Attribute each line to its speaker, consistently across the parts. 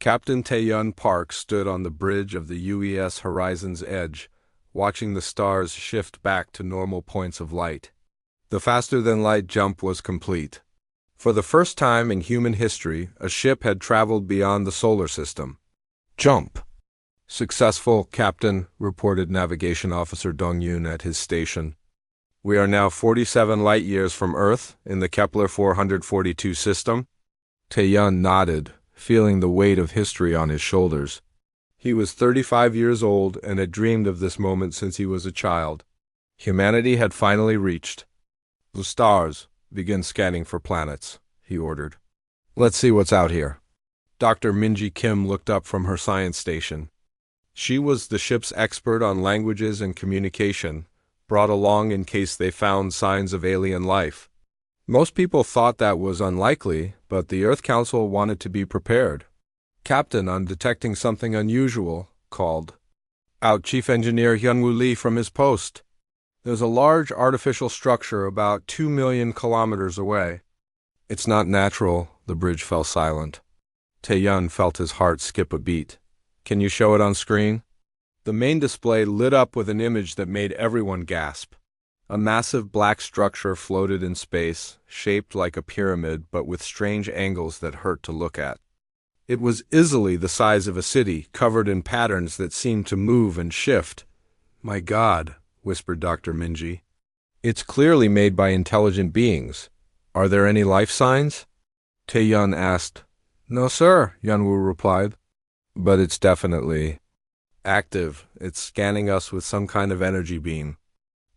Speaker 1: Captain Taeyun Park stood on the bridge of the UES Horizon's edge, watching the stars shift back to normal points of light. The faster-than-light jump was complete. For the first time in human history, a ship had traveled beyond the solar system. Jump. Successful, Captain, reported Navigation Officer Dong-Yun at his station. We are now 47 light-years from Earth, in the Kepler 442 system. Taeyun nodded, feeling the weight of history on his shoulders. He was 35 years old and had dreamed of this moment since he was a child. Humanity had finally reached. The stars, begin scanning for planets, he ordered. Let's see what's out here. Dr. Minji Kim looked up from her science station. She was the ship's expert on languages and communication, brought along in case they found signs of alien life. Most people thought that was unlikely, but the Earth Council wanted to be prepared. Captain, on detecting something unusual, called out Chief Engineer Hyunwoo Lee from his post. There's a large artificial structure about 2 million kilometers away. It's not natural. The bridge fell silent. Taeyun felt his heart skip a beat. Can you show it on screen? The main display lit up with an image that made everyone gasp. A massive black structure floated in space, shaped like a pyramid but with strange angles that hurt to look at. It was easily the size of a city, covered in patterns that seemed to move and shift. My God, whispered Dr. Minji. It's clearly made by intelligent beings. Are there any life signs? Taeyun asked. No, sir, Hyunwoo replied. But it's definitely active. It's scanning us with some kind of energy beam.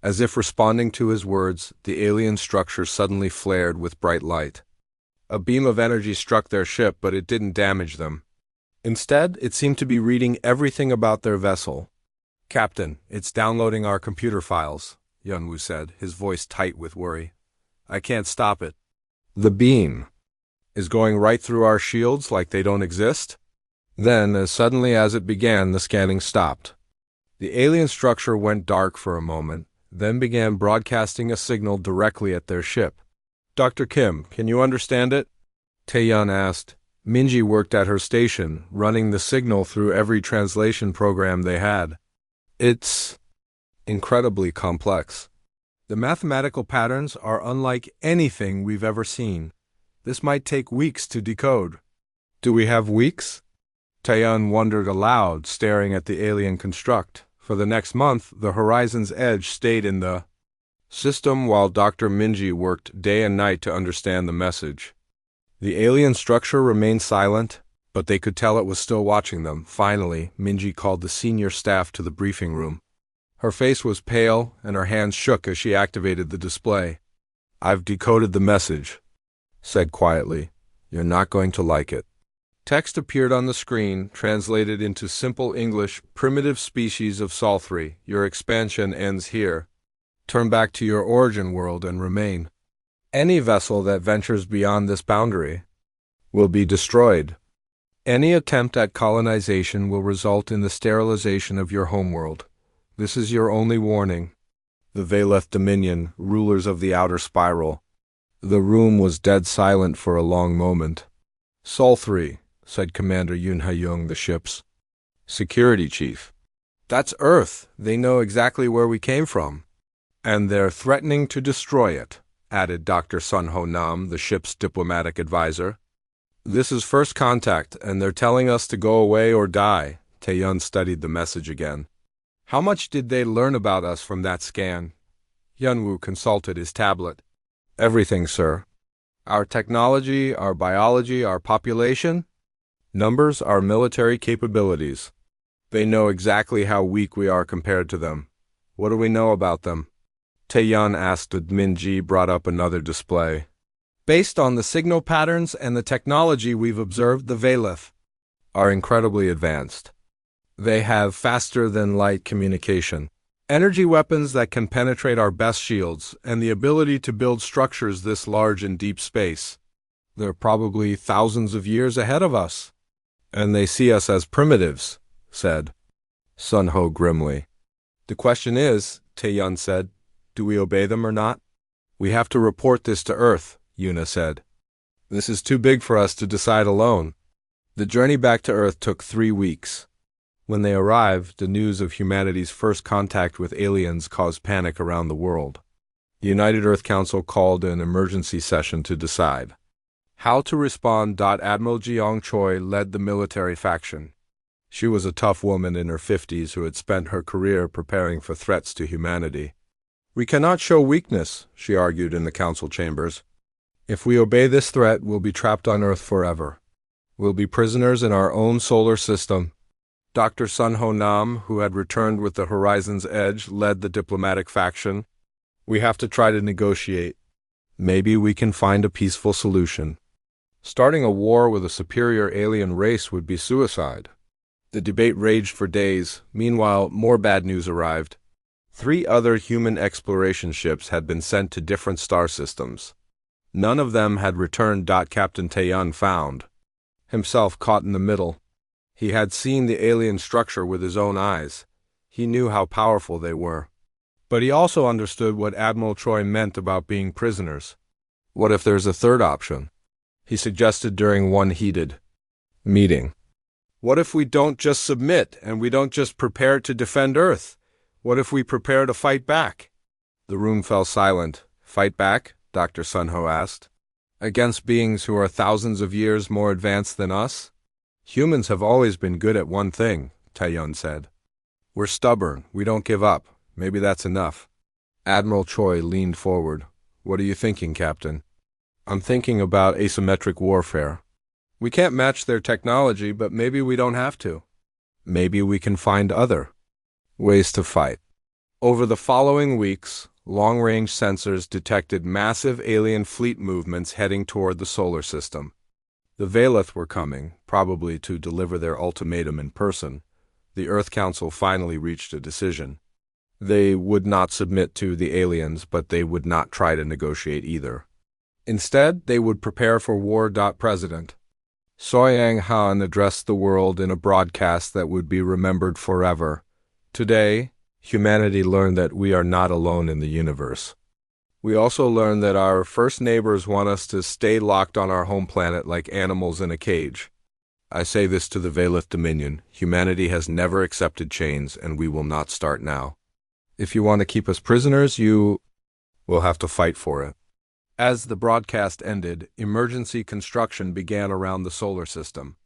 Speaker 1: As if responding to his words, the alien structure suddenly flared with bright light. A beam of energy struck their ship, but it didn't damage them. Instead, it seemed to be reading everything about their vessel. Captain, it's downloading our computer files, Hyunwoo said, his voice tight with worry. I can't stop it. The beam is going right through our shields like they don't exist? Then, as suddenly as it began, the scanning stopped. The alien structure went dark for a moment, then began broadcasting a signal directly at their ship. Dr. Kim, can you understand it? Taeyun asked. Minji worked at her station, running the signal through every translation program they had. It's incredibly complex. The mathematical patterns are unlike anything we've ever seen. This might take weeks to decode. Do we have weeks? Taeyun wondered aloud, staring at the alien construct. For the next month, the Horizon's Edge stayed in the system while Dr. Minji worked day and night to understand the message. The alien structure remained silent, but they could tell it was still watching them. Finally, Minji called the senior staff to the briefing room. Her face was pale, and her hands shook as she activated the display. I've decoded the message, said quietly. You're not going to like it. Text appeared on the screen, translated into simple English, primitive species of Sol3. Your expansion ends here. Turn back to your origin world and remain. Any vessel that ventures beyond this boundary will be destroyed. Any attempt at colonization will result in the sterilization of your homeworld. This is your only warning. The Valeth Dominion, rulers of the outer spiral. The room was dead silent for a long moment. Sol3, said Commander Yoon Ha-young, the ship's security chief. That's Earth. They know exactly where we came from. And they're threatening to destroy it, added Dr. Sun Ho Nam, the ship's diplomatic advisor. This is first contact, and they're telling us to go away or die. Taeyun studied the message again. How much did they learn about us from that scan? Hyunwoo consulted his tablet. Everything, sir. Our technology, our biology, our population. Numbers, our military capabilities. They know exactly how weak we are compared to them. What do we know about them? Taeyun asked as Minji brought up another display. Based on the signal patterns and the technology we've observed, the Valeth are incredibly advanced. They have faster-than-light communication, energy weapons that can penetrate our best shields, and the ability to build structures this large in deep space. They're probably thousands of years ahead of us. And they see us as primitives, said Sun Ho grimly. The question is, Taeyun said, do we obey them or not? We have to report this to Earth, Yuna said. This is too big for us to decide alone. The journey back to Earth took 3 weeks. When they arrived, the news of humanity's first contact with aliens caused panic around the world. The United Earth Council called an emergency session to decide how to respond. Admiral Jeong Choi led the military faction. She was a tough woman in her 50s who had spent her career preparing for threats to humanity. "We cannot show weakness," she argued in the council chambers. "If we obey this threat, we'll be trapped on Earth forever. We'll be prisoners in our own solar system." Dr. Sun Ho Nam, who had returned with the Horizon's Edge, led the diplomatic faction. "We have to try to negotiate. Maybe we can find a peaceful solution. Starting a war with a superior alien race would be suicide." The debate raged for days. Meanwhile, more bad news arrived. 3 other human exploration ships had been sent to different star systems. None of them had returned. Captain Taeyun found himself caught in the middle. He had seen the alien structure with his own eyes. He knew how powerful they were. But he also understood what Admiral Choi meant about being prisoners. What if there's a third option? He suggested during one heated meeting. What if we don't just submit, and we don't just prepare to defend Earth? What if we prepare to fight back? The room fell silent. "Fight back?" Dr. Sun Ho asked. "Against beings who are thousands of years more advanced than us?" "Humans have always been good at one thing," Taeyun said. "We're stubborn. We don't give up. Maybe that's enough." Admiral Choi leaned forward. "What are you thinking, Captain?" "I'm thinking about asymmetric warfare. We can't match their technology, but maybe we don't have to. Maybe we can find other ways to fight." Over the following weeks, long-range sensors detected massive alien fleet movements heading toward the solar system. The Valeth were coming, probably to deliver their ultimatum in person. The Earth Council finally reached a decision. They would not submit to the aliens, but they would not try to negotiate either. Instead, they would prepare for war. President Soyang Han addressed the world in a broadcast that would be remembered forever. "Today, humanity learned that we are not alone in the universe. We also learned that our first neighbors want us to stay locked on our home planet like animals in a cage. I say this to the Valeth Dominion. Humanity has never accepted chains, and we will not start now. If you want to keep us prisoners, you will have to fight for it." As the broadcast ended, emergency construction began around the solar system.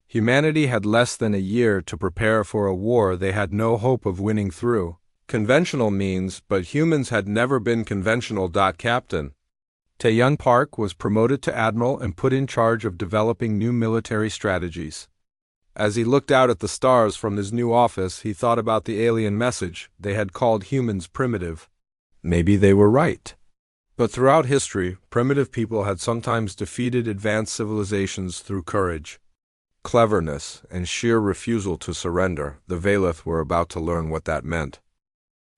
Speaker 1: Humanity had less than a year to prepare for a war they had no hope of winning through conventional means, but humans had never been conventional. Captain Taeyun Park was promoted to admiral and put in charge of developing new military strategies. As he looked out at the stars from his new office, he thought about the alien message. They had called humans primitive. Maybe they were right. But throughout history, primitive people had sometimes defeated advanced civilizations through courage, cleverness, and sheer refusal to surrender. The Valeth were about to learn what that meant.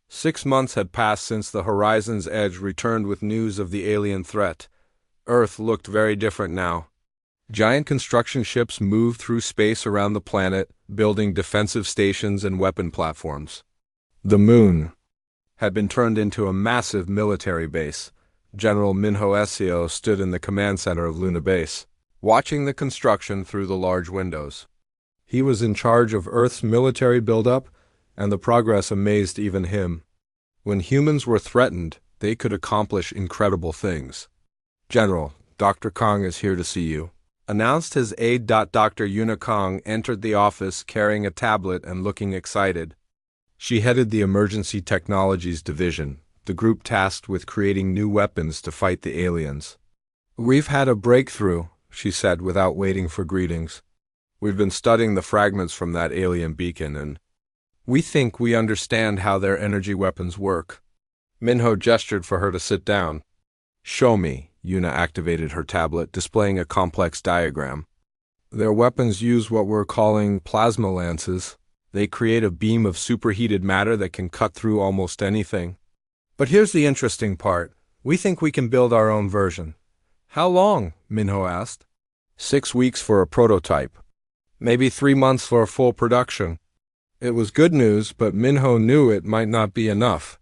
Speaker 1: 6 months had passed since the Horizon's Edge returned with news of the alien threat. Earth looked very different now. Giant construction ships moved through space around the planet, building defensive stations and weapon platforms. The moon had been turned into a massive military base. General Minho Seo stood in the command center of Luna Base, watching the construction through the large windows. He was in charge of Earth's military buildup, and the progress amazed even him. When humans were threatened, they could accomplish incredible things. "General, Dr. Kong is here to see you," announced his aide. Dr. Yuna Kong entered the office carrying a tablet and looking excited. She headed the Emergency Technologies Division, the group tasked with creating new weapons to fight the aliens. "We've had a breakthrough," she said without waiting for greetings. "We've been studying the fragments from that alien beacon, and we think we understand how their energy weapons work." Minho gestured for her to sit down. "Show me." Yuna activated her tablet, displaying a complex diagram. "Their weapons use what we're calling plasma lances. They create a beam of superheated matter that can cut through almost anything. But here's the interesting part. We think we can build our own version." "How long?" Minho asked. 6 weeks for a prototype. Maybe 3 months for a full production." It was good news, but Minho knew it might not be enough.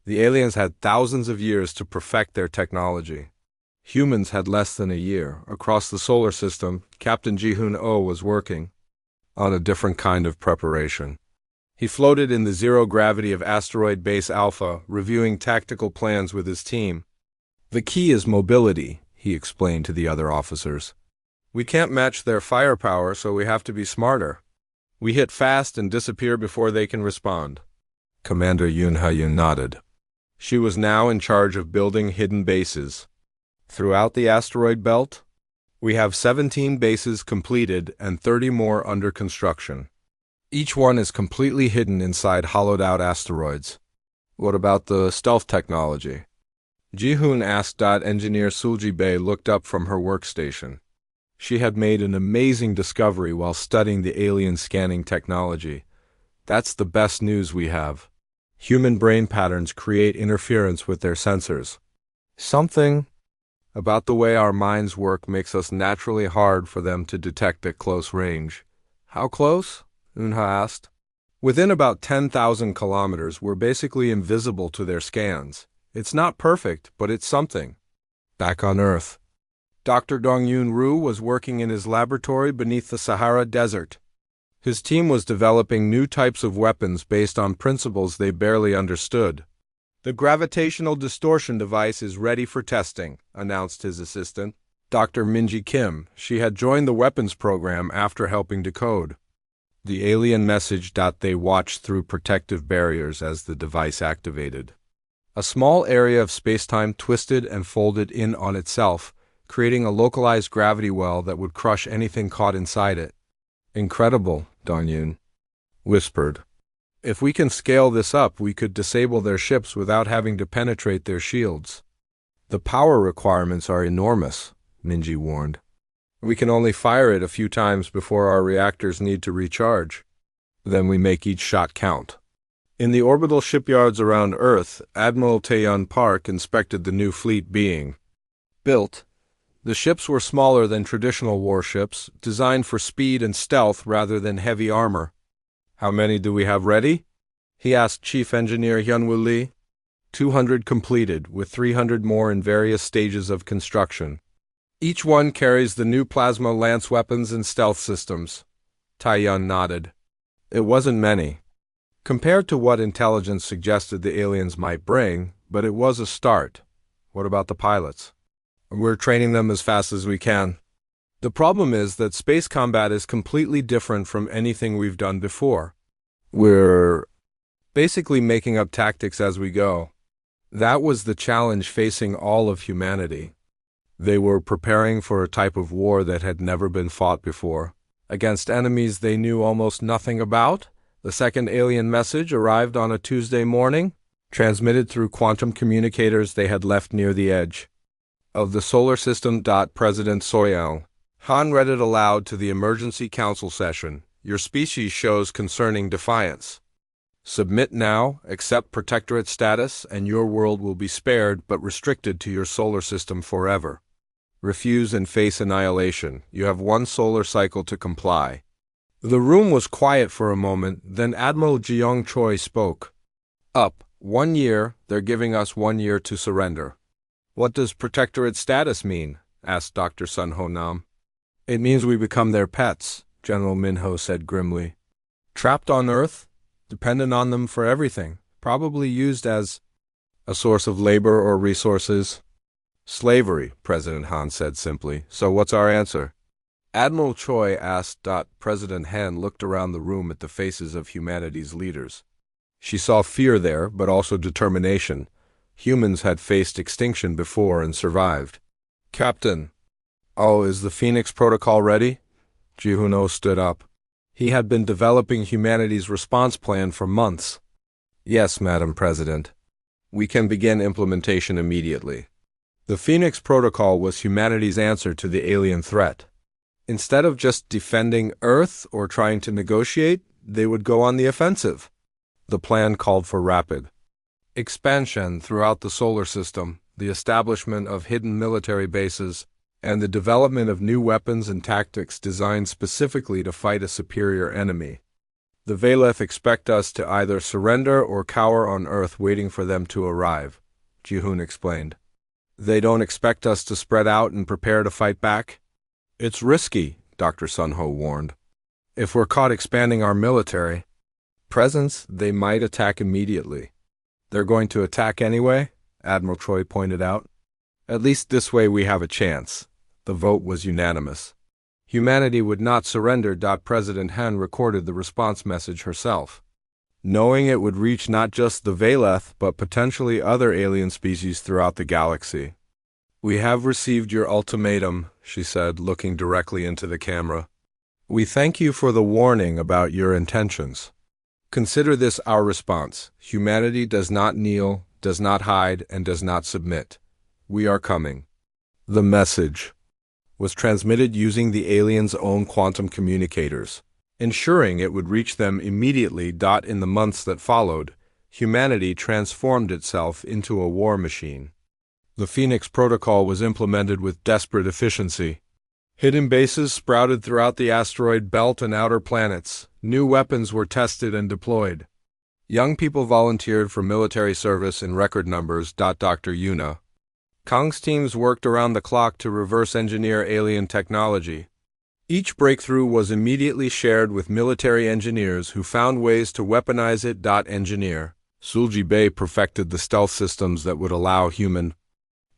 Speaker 1: The aliens had thousands of years to perfect their technology. Humans had less than a year. Across the solar system, Captain Ji-hoon Oh was working on a different kind of preparation. He floated in the zero gravity of Asteroid Base Alpha, reviewing tactical plans with his team. The key is mobility, he explained to the other officers. We can't match their firepower, so we have to be smarter. We hit fast and disappear before they can respond. Commander Yoon Ha-yoon nodded. She was now in charge of building hidden bases. Throughout the asteroid belt, we have 17 bases completed and 30 more under construction. Each one is completely hidden inside hollowed-out asteroids. What about the stealth technology? Ji-hoon asked. Engineer Sulji-bae looked up from her workstation. She had made an amazing discovery while studying the alien scanning technology. That's the best news we have. Human brain patterns create interference with their sensors. Something about the way our minds work makes us naturally hard for them to detect at close range. How close? Unha asked. Within about 10,000 kilometers, we're basically invisible to their scans. It's not perfect, but it's something. Back on Earth, Dr. Dong-yoon Roo was working in his laboratory beneath the Sahara Desert. His team was developing new types of weapons based on principles they barely understood. The gravitational distortion device is ready for testing, announced his assistant, Dr. Minji Kim. She had joined the weapons program after helping decode the alien message. They watched through protective barriers as the device activated. A small area of spacetime twisted and folded in on itself, creating a localized gravity well that would crush anything caught inside it. Incredible, Dong-yoon whispered. If we can scale this up, we could disable their ships without having to penetrate their shields. The power requirements are enormous, Minji warned. We can only fire it a few times before our reactors need to recharge. Then we make each shot count. In the orbital shipyards around Earth, Admiral Taeyeon Park inspected the new fleet being built. The ships were smaller than traditional warships, designed for speed and stealth rather than heavy armor. How many do we have ready? He asked Chief Engineer Hyun-woo Lee. 200 completed, with 300 more in various stages of construction. Each one carries the new plasma lance weapons and stealth systems. Taeyeon nodded. It wasn't many, compared to what intelligence suggested the aliens might bring, but it was a start. What about the pilots? We're training them as fast as we can. The problem is that space combat is completely different from anything we've done before. We're basically making up tactics as we go. That was the challenge facing all of humanity. They were preparing for a type of war that had never been fought before, against enemies they knew almost nothing about. The second alien message arrived on a Tuesday morning, transmitted through quantum communicators they had left near the edge of the solar system. President Soyoung Han read it aloud to the emergency council session. Your species shows concerning defiance. Submit now, accept protectorate status, and your world will be spared but restricted to your solar system forever. Refuse and face annihilation. You have one solar cycle to comply. The room was quiet for a moment, then Admiral Jeong Choi spoke. Up, 1 year, they're giving us 1 year to surrender. What does protectorate status mean? Asked Dr. Sun Ho Nam. It means we become their pets, General Minho said grimly. Trapped on Earth, dependent on them for everything, probably used as a source of labor or resources. Slavery, President Han said simply. So what's our answer? Admiral Choi asked. President Han looked around the room at the faces of humanity's leaders. She saw fear there, but also determination. Humans had faced extinction before and survived. Captain. Oh, is the Phoenix Protocol ready? Ji-hoon stood up. He had been developing humanity's response plan for months. Yes, Madam President. We can begin implementation immediately. The Phoenix Protocol was humanity's answer to the alien threat. Instead of just defending Earth or trying to negotiate, they would go on the offensive. The plan called for rapid expansion throughout the solar system, the establishment of hidden military bases, and the development of new weapons and tactics designed specifically to fight a superior enemy. The Valeth expect us to either surrender or cower on Earth waiting for them to arrive, Ji-hoon explained. They don't expect us to spread out and prepare to fight back? It's risky, Dr. Sunho warned. If we're caught expanding our military presence, they might attack immediately. They're going to attack anyway, Admiral Troy pointed out. At least this way we have a chance. The vote was unanimous. Humanity would not surrender. President Han recorded the response message herself. Knowing it would reach not just the Valeth, but potentially other alien species throughout the galaxy. We have received your ultimatum, she said, looking directly into the camera. We thank you for the warning about your intentions. Consider this our response. Humanity does not kneel, does not hide, and does not submit. We are coming. The message was transmitted using the aliens' own quantum communicators, ensuring it would reach them immediately. In the months that followed, humanity transformed itself into a war machine. The Phoenix Protocol was implemented with desperate efficiency. Hidden bases sprouted throughout the asteroid belt and outer planets. New weapons were tested and deployed. Young people volunteered for military service in record numbers. Dr. Yuna Kang's teams worked around the clock to reverse engineer alien technology. Each breakthrough was immediately shared with military engineers who found ways to weaponize it. Engineer Sulji Bey perfected the stealth systems that would allow human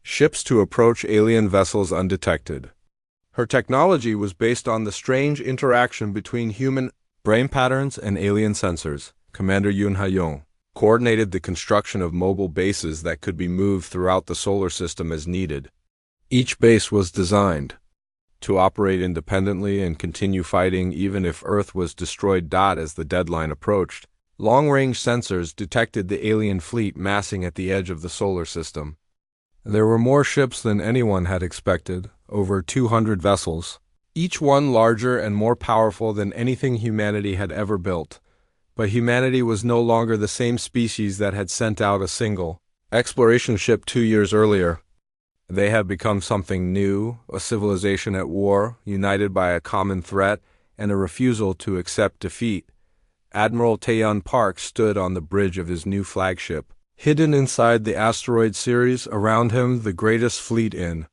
Speaker 1: ships to approach alien vessels undetected. Her technology was based on the strange interaction between human brain patterns and alien sensors. Commander Yoon Ha-young coordinated the construction of mobile bases that could be moved throughout the solar system as needed. Each base was designed to operate independently and continue fighting even if Earth was destroyed. As the deadline approached, long-range sensors detected the alien fleet massing at the edge of the solar system. There were more ships than anyone had expected, over 200 vessels, each one larger and more powerful than anything humanity had ever built. But humanity was no longer the same species that had sent out a single exploration ship 2 years earlier. They had become something new, a civilization at war, united by a common threat and a refusal to accept defeat. Admiral Taeyeon Park stood on the bridge of his new flagship, hidden inside the asteroid series, around him the greatest fleet in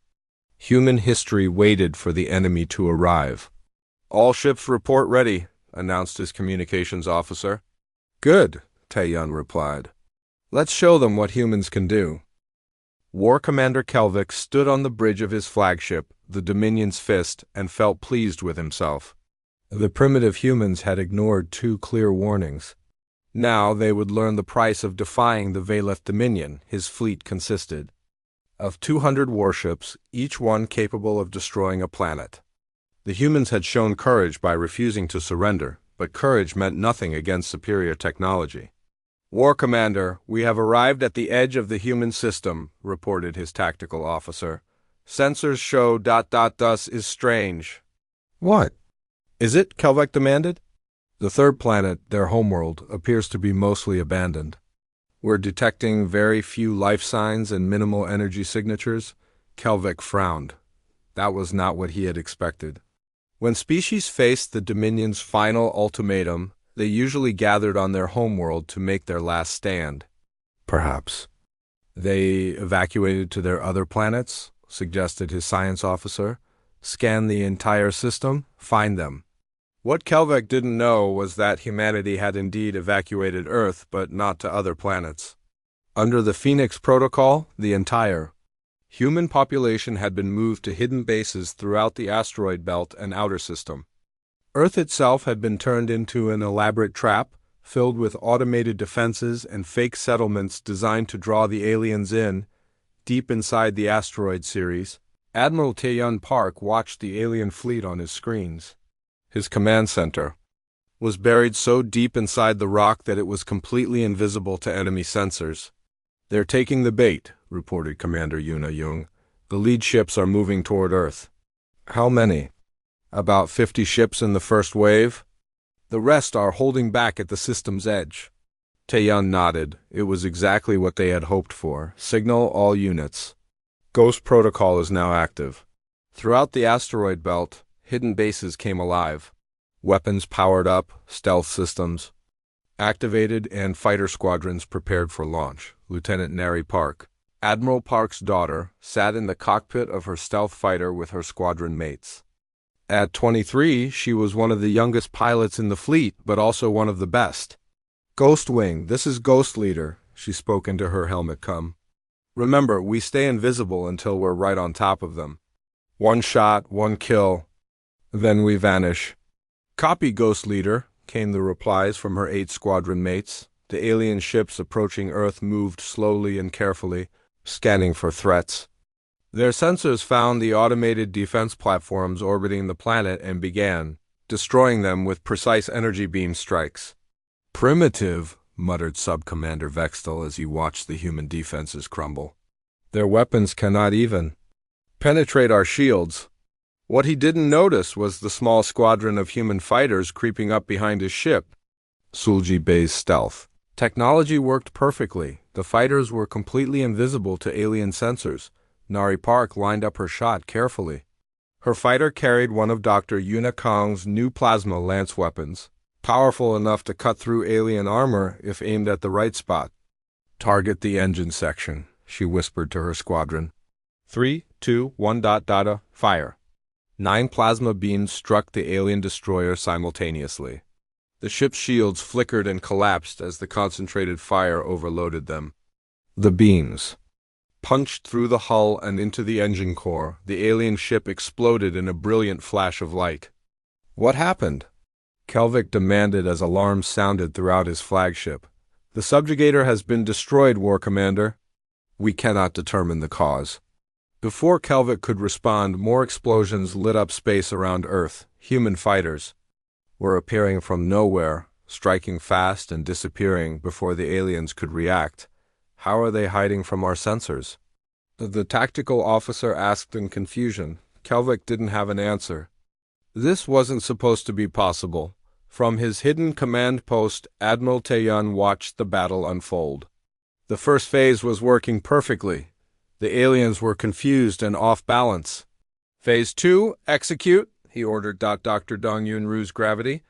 Speaker 1: human history waited for the enemy to arrive. All ships report ready, announced his communications officer. Good, Taeyeon replied. Let's show them what humans can do. War Commander Kelvik stood on the bridge of his flagship, the Dominion's Fist, and felt pleased with himself. The primitive humans had ignored 2 clear warnings. Now they would learn the price of defying the Valeth Dominion. His fleet consisted of 200 warships, each one capable of destroying a planet. The humans had shown courage by refusing to surrender, but courage meant nothing against superior technology. War Commander, we have arrived at the edge of the human system, reported his tactical officer. Sensors show ... This is strange. What? Is it? Kelvik demanded. The third planet, their homeworld, appears to be mostly abandoned. We're detecting very few life signs and minimal energy signatures. Kelvik frowned. That was not what he had expected. When species faced the Dominion's final ultimatum, they usually gathered on their homeworld to make their last stand. Perhaps they evacuated to their other planets, suggested his science officer. Scan the entire system, find them. What Kelvik didn't know was that humanity had indeed evacuated Earth, but not to other planets. Under the Phoenix Protocol, the entire human population had been moved to hidden bases throughout the asteroid belt and outer system. Earth itself had been turned into an elaborate trap, filled with automated defenses and fake settlements designed to draw the aliens in. Deep inside the asteroid series, Admiral Taeyeon Park watched the alien fleet on his screens. His command center was buried so deep inside the rock that it was completely invisible to enemy sensors. They're taking the bait, reported Commander Yoon Ha-young. The lead ships are moving toward Earth. How many? About 50 ships in the first wave. The rest are holding back at the system's edge. Taeyeon nodded. It was exactly what they had hoped for. Signal all units. Ghost Protocol is now active. Throughout the asteroid belt, hidden bases came alive. Weapons powered up, stealth systems activated, and fighter squadrons prepared for launch. Lieutenant Neri Park, Admiral Park's daughter, sat in the cockpit of her stealth fighter with her squadron mates. At 23, she was one of the youngest pilots in the fleet, but also one of the best. "Ghostwing, this is Ghost Leader," she spoke into her helmet com. "Remember, we stay invisible until we're right on top of them. One shot, one kill, then we vanish." "Copy, Ghost Leader," came the replies from her 8 squadron mates. The alien ships approaching Earth moved slowly and carefully, scanning for threats. Their sensors found the automated defense platforms orbiting the planet and began destroying them with precise energy beam strikes. "Primitive," muttered Sub-Commander Vextel as he watched the human defenses crumble. "Their weapons cannot even penetrate our shields." What he didn't notice was the small squadron of human fighters creeping up behind his ship. Sulji Bey's stealth technology worked perfectly. The fighters were completely invisible to alien sensors. Nari Park lined up her shot carefully. Her fighter carried one of Dr. Yuna Kong's new plasma lance weapons, powerful enough to cut through alien armor if aimed at the right spot. "Target the engine section," she whispered to her squadron. 3, 2, 1, fire. 9 plasma beams struck the alien destroyer simultaneously. The ship's shields flickered and collapsed as the concentrated fire overloaded them. The beams punched through the hull and into the engine core. The alien ship exploded in a brilliant flash of light. "What happened?" Kelvik demanded as alarms sounded throughout his flagship. "The subjugator has been destroyed, War Commander." "We cannot determine the cause." Before Kelvik could respond, more explosions lit up space around Earth. Human fighters were appearing from nowhere, striking fast and disappearing before the aliens could react. "How are they hiding from our sensors?" The tactical officer asked in confusion. Kelvik didn't have an answer. This wasn't supposed to be possible. From his hidden command post, Admiral Taeyun watched the battle unfold. The first phase was working perfectly. The aliens were confused and off balance. "Phase 2, execute," he ordered. Dr. Dong Yunru's gravity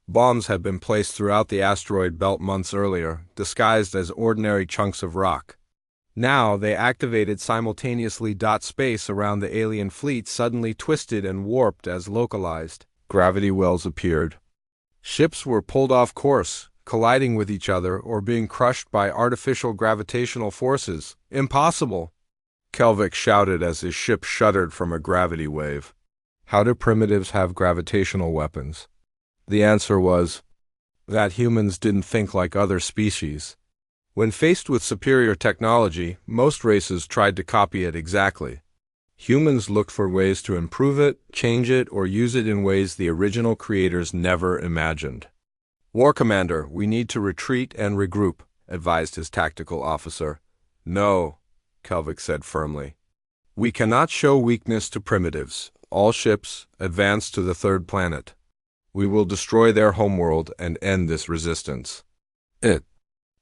Speaker 1: bombs had been placed throughout the asteroid belt months earlier, disguised as ordinary chunks of rock. Now they activated simultaneously. Space around the alien fleet suddenly twisted and warped as localized gravity wells appeared. Ships were pulled off course, colliding with each other or being crushed by artificial gravitational forces. "Impossible!" Kelvik shouted as his ship shuddered from a gravity wave. How do primitives have gravitational weapons? The answer was that humans didn't think like other species. When faced with superior technology, most races tried to copy it exactly. Humans looked for ways to improve it, change it, or use it in ways the original creators never imagined. "War Commander, we need to retreat and regroup," advised his tactical officer. "No," Kelvik said firmly. "We cannot show weakness to primitives. All ships, advance to the 3rd planet. We will destroy their homeworld and end this resistance." It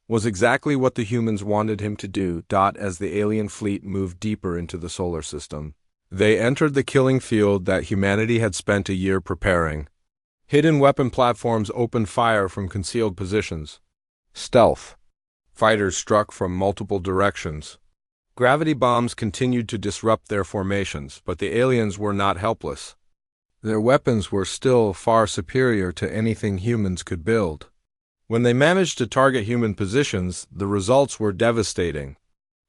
Speaker 1: was exactly what the humans wanted him to do. As the alien fleet moved deeper into the solar system, they entered the killing field that humanity had spent a year preparing. Hidden weapon platforms opened fire from concealed positions. Stealth fighters struck from multiple directions. Gravity bombs continued to disrupt their formations, but the aliens were not helpless. Their weapons were still far superior to anything humans could build. When they managed to target human positions, the results were devastating.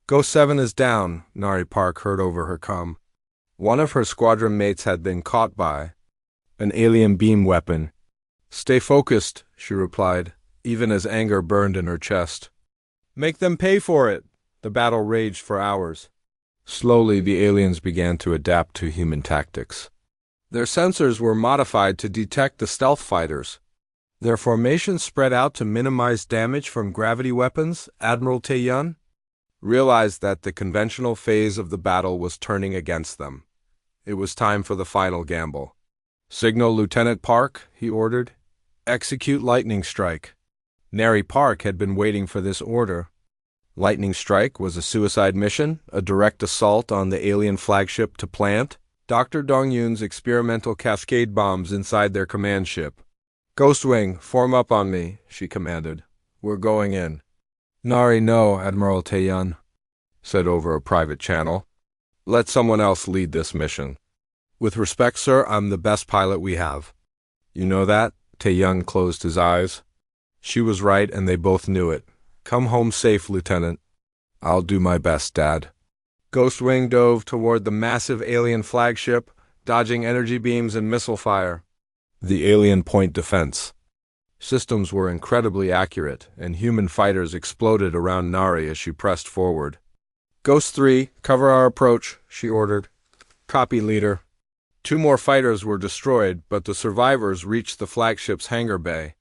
Speaker 1: "Ghost 7 is down," Nari Park heard over her comm. One of her squadron mates had been caught by an alien beam weapon. "Stay focused," she replied, even as anger burned in her chest. "Make them pay for it." The battle raged for hours. Slowly, the aliens began to adapt to human tactics. Their sensors were modified to detect the stealth fighters. Their formations spread out to minimize damage from gravity weapons. Admiral Taeyun realized that the conventional phase of the battle was turning against them. It was time for the final gamble. "Signal Lieutenant Park," he ordered. "Execute Lightning Strike." Nari Park had been waiting for this order. Lightning Strike was a suicide mission, a direct assault on the alien flagship to plant Dr. Dongyun's experimental cascade bombs inside their command ship. "Ghostwing, form up on me," she commanded. "We're going in." "Nari, no, Admiral Taeyun." said over a private channel. Let someone else lead this mission. With respect, sir, I'm the best pilot we have. You know that? Tae-young closed his eyes. She was right, and they both knew it. Come home safe, Lieutenant. I'll do my best, Dad. Ghostwing dove toward the massive alien flagship, dodging energy beams and missile fire. The alien point defense systems were incredibly accurate, and human fighters exploded around Nari as she pressed forward. Ghost 3, cover our approach, she ordered. Copy, leader. 2 more fighters were destroyed, but the survivors reached the flagship's hangar bay.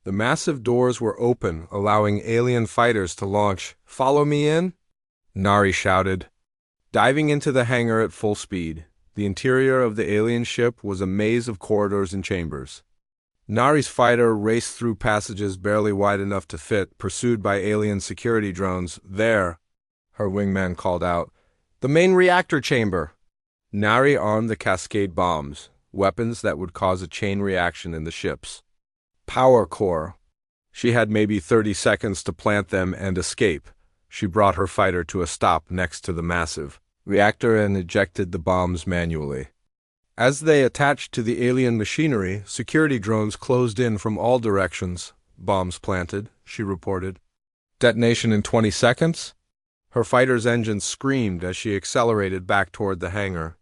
Speaker 1: The massive doors were open, allowing alien fighters to launch. Follow me in? Nari shouted. Diving into the hangar at full speed, the interior of the alien ship was a maze of corridors and chambers. Nari's fighter raced through passages barely wide enough to fit, pursued by alien security drones. There, her wingman called out. The main reactor chamber. Nari armed the cascade bombs, weapons that would cause a chain reaction in the ships. Power core. She had maybe 30 seconds to plant them and escape. She brought her fighter to a stop next to the massive reactor and ejected the bombs manually. As they attached to the alien machinery, security drones closed in from all directions. Bombs planted, she reported. Detonation in 20 seconds? Her fighter's engine screamed as she accelerated back toward the hangar.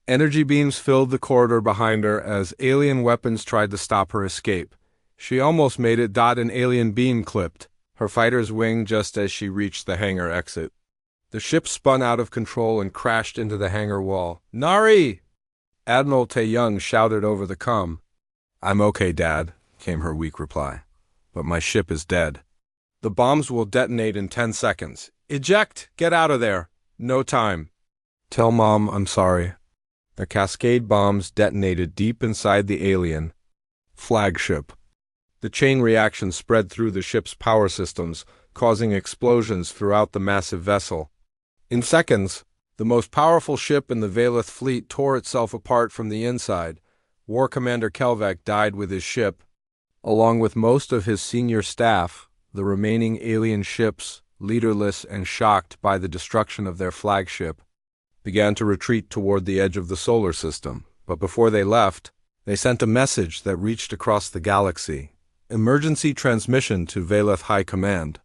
Speaker 1: Energy beams filled the corridor behind her as alien weapons tried to stop her escape. She almost made it. An alien beam clipped her fighter's wing just as she reached the hangar exit. The ship spun out of control and crashed into the hangar wall. Nari! Admiral Tae-young shouted over the comm. I'm okay, Dad, came her weak reply. But my ship is dead. The bombs will detonate in 10 seconds. Eject! Get out of there! No time. Tell Mom I'm sorry. The cascade bombs detonated deep inside the alien flagship. The chain reaction spread through the ship's power systems, causing explosions throughout the massive vessel. In seconds, the most powerful ship in the Valeth fleet tore itself apart from the inside. War Commander Kelvek died with his ship. Along with most of his senior staff, the remaining alien ships, leaderless and shocked by the destruction of their flagship, began to retreat toward the edge of the solar system. But before they left, they sent a message that reached across the galaxy. Emergency transmission to Valeth High Command.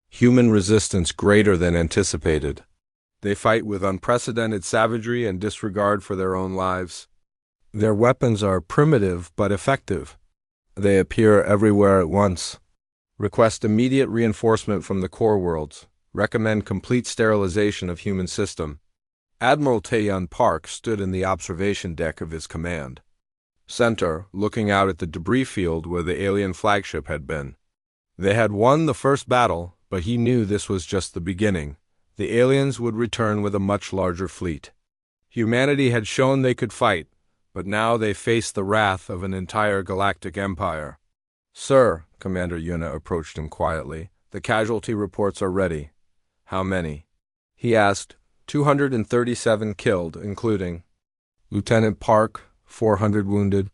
Speaker 1: Human resistance greater than anticipated. They fight with unprecedented savagery and disregard for their own lives. Their weapons are primitive but effective. They appear everywhere at once. Request immediate reinforcement from the core worlds. Recommend complete sterilization of human system. Admiral Tae-young Park stood in the observation deck of his command center, looking out at the debris field where the alien flagship had been. They had won the first battle, but he knew this was just the beginning. The aliens would return with a much larger fleet. Humanity had shown they could fight, but now they faced the wrath of an entire galactic empire. Sir, Commander Yuna approached him quietly, the casualty reports are ready. How many? He asked. 237 killed, including Lieutenant Park, 400 wounded.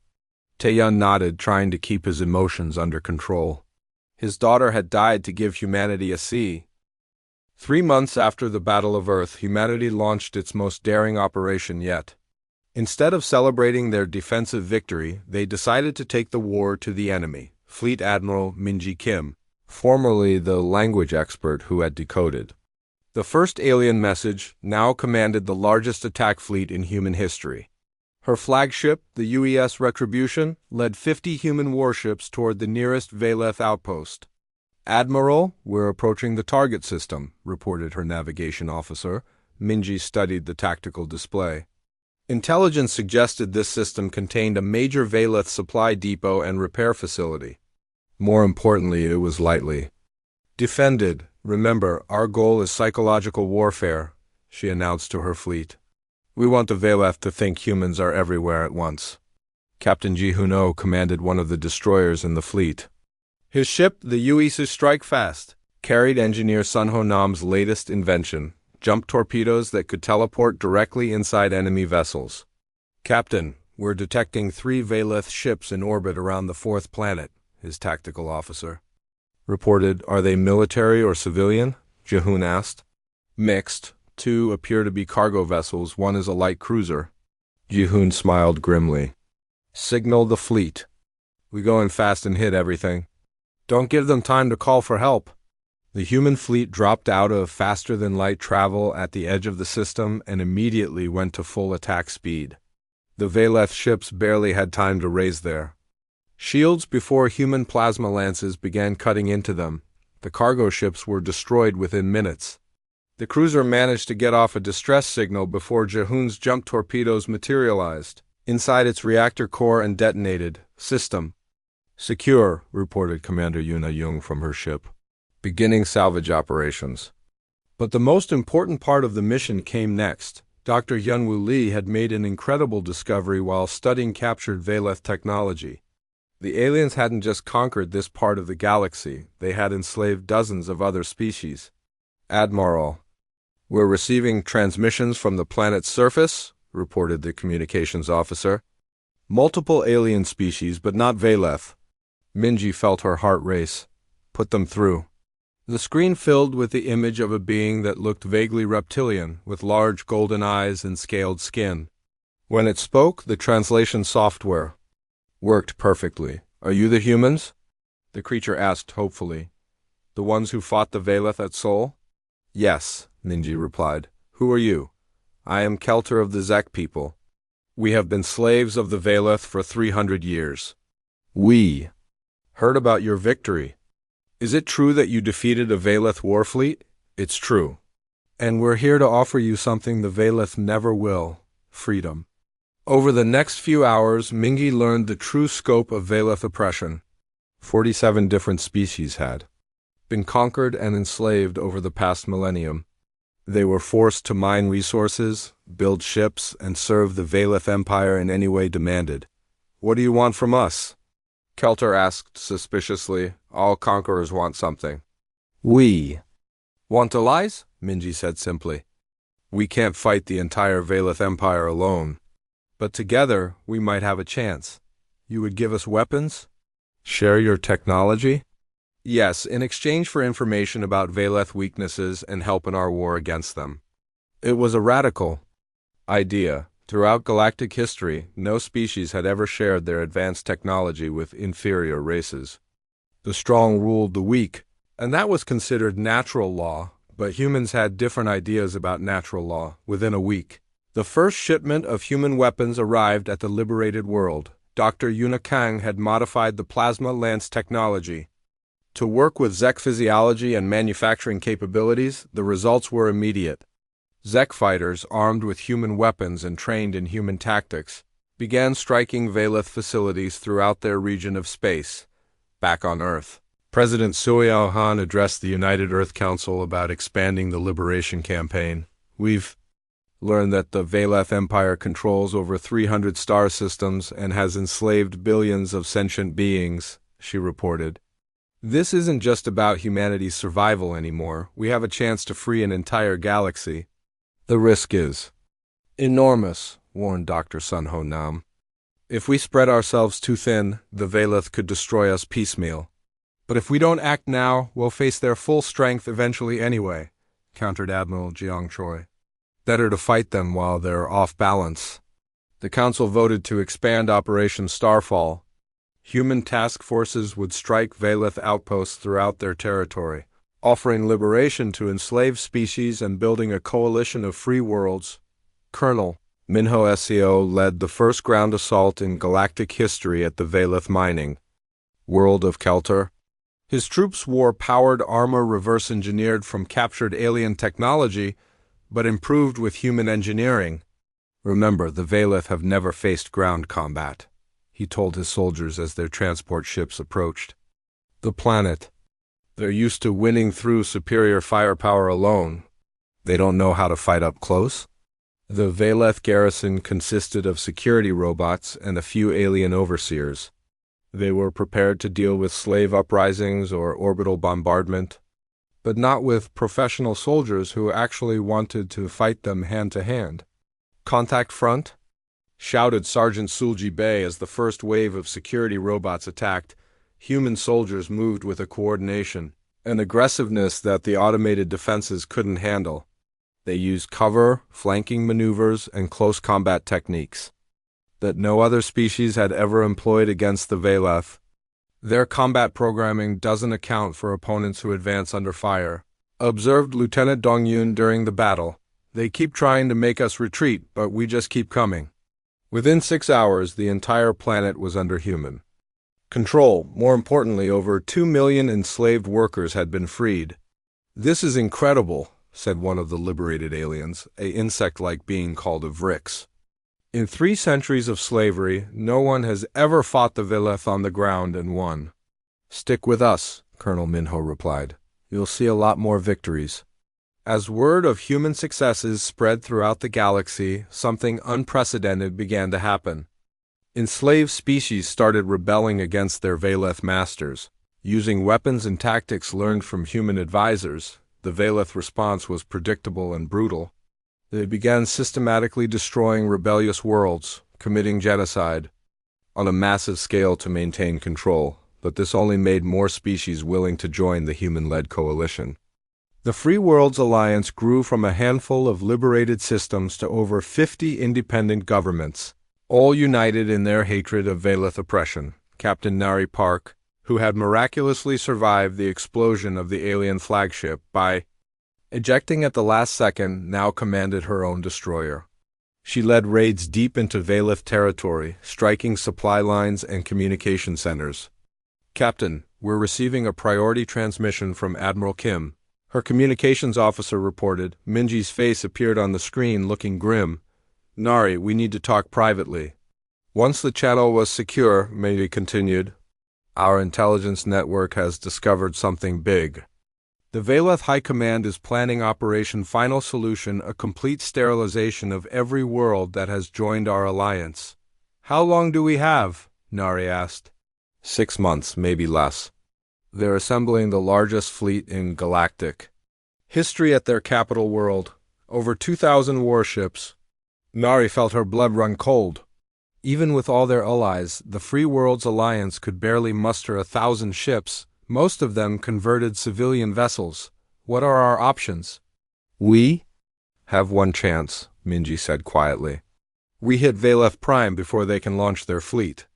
Speaker 1: Tae-young nodded, trying to keep his emotions under control. His daughter had died to give humanity a sea. 3 months after the Battle of Earth, humanity launched its most daring operation yet. Instead of celebrating their defensive victory, they decided to take the war to the enemy, Fleet Admiral Minji Kim, formerly the language expert who had decoded the first alien message, now commanded the largest attack fleet in human history. Her flagship, the UES Retribution, led 50 human warships toward the nearest Valeth outpost. Admiral, we're approaching the target system, reported her navigation officer. Minji studied the tactical display. Intelligence suggested this system contained a major Valeth supply depot and repair facility. More importantly, it was lightly defended. Remember, our goal is psychological warfare, she announced to her fleet. We want the Valeth to think humans are everywhere at once. Captain Ji Hoon-oh commanded one of the destroyers in the fleet. His ship, the UES Strike Fast, carried engineer Sun Ho-nam's latest invention, jump torpedoes that could teleport directly inside enemy vessels. Captain, we're detecting 3 Valeth ships in orbit around the 4th planet, his tactical officer reported. Are they military or civilian? Ji-hoon asked. Mixed. 2 appear to be cargo vessels, one is a light cruiser. Ji-hoon smiled grimly. Signal the fleet. We go in fast and hit everything. Don't give them time to call for help. The human fleet dropped out of faster-than-light travel at the edge of the system and immediately went to full attack speed. The Veleth ships barely had time to raise their shields before human plasma lances began cutting into them. The cargo ships were destroyed within minutes. The cruiser managed to get off a distress signal before Ji-hoon's jump torpedoes materialized inside its reactor core and detonated. System secure, reported Commander Yuna Jung from her ship. Beginning salvage operations. But the most important part of the mission came next. Dr. Hyunwoo Lee had made an incredible discovery while studying captured Veleth technology. The aliens hadn't just conquered this part of the galaxy, they had enslaved dozens of other species. Admiral, we're receiving transmissions from the planet's surface, reported the communications officer. Multiple alien species, but not Veleth. Minji felt her heart race. Put them through. The screen filled with the image of a being that looked vaguely reptilian, with large golden eyes and scaled skin. When it spoke, the translation software worked perfectly. Are you the humans? The creature asked hopefully. The ones who fought the Veleth at Seoul? Yes, Minji replied. Who are you? I am Kelter of the Zek people. We have been slaves of the Veleth for 300 years. We heard about your victory. Is it true that you defeated a Veleth war fleet? It's true. And we're here to offer you something the Veleth never will: freedom. Over the next few hours, Mingi learned the true scope of Veleth oppression. 47 different species had been conquered and enslaved over the past millennium. They were forced to mine resources, build ships, and serve the Veleth Empire in any way demanded. What do you want from us? Kelter asked suspiciously. All conquerors want something. We want allies? Minji said simply. We can't fight the entire Veleth Empire alone. But together, we might have a chance. You would give us weapons? Share your technology? Yes, in exchange for information about Veleth weaknesses and help in our war against them. It was a radical idea. Throughout galactic history, no species had ever shared their advanced technology with inferior races. The strong ruled the weak, and that was considered natural law, but humans had different ideas about natural law. Within a week, the first shipment of human weapons arrived at the liberated world. Dr. Yuna Kang had modified the plasma lance technology to work with Zek physiology and manufacturing capabilities. The results were immediate. Zek fighters, armed with human weapons and trained in human tactics, began striking Veleth facilities throughout their region of space. Back on Earth, President Seo Han addressed the United Earth Council about expanding the liberation campaign. We've learned that the Veleth Empire controls over 300 star systems and has enslaved billions of sentient beings, she reported. This isn't just about humanity's survival anymore. We have a chance to free an entire galaxy. The risk is enormous, warned Dr. Sun Ho Nam. If we spread ourselves too thin, the Veleth could destroy us piecemeal. But if we don't act now, we'll face their full strength eventually anyway, countered Admiral Jiang Choi. Better to fight them while they're off balance. The Council voted to expand Operation Starfall. Human task forces would strike Veleth outposts throughout their territory, offering liberation to enslaved species and building a coalition of free worlds. Colonel Minho Seo led the first ground assault in galactic history at the Veleth mining world of Kelter. His troops wore powered armor reverse-engineered from captured alien technology, but improved with human engineering. Remember, the Veleth have never faced ground combat, he told his soldiers as their transport ships approached the planet. They're used to winning through superior firepower alone. They don't know how to fight up close. The Veleth garrison consisted of security robots and a few alien overseers. They were prepared to deal with slave uprisings or orbital bombardment, but not with professional soldiers who actually wanted to fight them hand-to-hand. Contact front? Shouted Sergeant Sulji Bey as the first wave of security robots attacked. Human soldiers moved with a coordination and aggressiveness that the automated defenses couldn't handle. They used cover, flanking maneuvers, and close combat techniques that no other species had ever employed against the Veleth. Their combat programming doesn't account for opponents who advance under fire, observed Lieutenant Dongyun during the battle. They keep trying to make us retreat, but we just keep coming. Within 6 hours, the entire planet was under human control. More importantly, over 2 million enslaved workers had been freed. "This is incredible," said one of the liberated aliens, an insect-like being called a Vrix. "In 3 centuries of slavery, no one has ever fought the Veleth on the ground and won." "Stick with us," Colonel Minho replied. "You'll see a lot more victories." As word of human successes spread throughout the galaxy, something unprecedented began to happen. Enslaved species started rebelling against their Veleth masters. Using weapons and tactics learned from human advisors, the Veleth response was predictable and brutal. They began systematically destroying rebellious worlds, committing genocide on a massive scale to maintain control, but this only made more species willing to join the human-led coalition. The Free Worlds Alliance grew from a handful of liberated systems to over 50 independent governments, all united in their hatred of Veleth oppression. Captain Nari Park, who had miraculously survived the explosion of the alien flagship by ejecting at the last second, now commanded her own destroyer. She led raids deep into Veleth territory, striking supply lines and communication centers. "Captain, we're receiving a priority transmission from Admiral Kim," her communications officer reported. Minji's face appeared on the screen, looking grim. "Nari, we need to talk privately." Once the channel was secure, Minji continued, "Our intelligence network has discovered something big. The Veleth High Command is planning Operation Final Solution, a complete sterilization of every world that has joined our alliance." "How long do we have?" Nari asked. 6 months, maybe less. They're assembling the largest fleet in galactic history at their capital world. Over 2,000 warships. Nari felt her blood run cold. Even with all their allies, the Free Worlds Alliance could barely muster 1,000 ships, most of them converted civilian vessels. What are our options? "We have one chance," Minji said quietly. "We hit Veleth Prime before they can launch their fleet.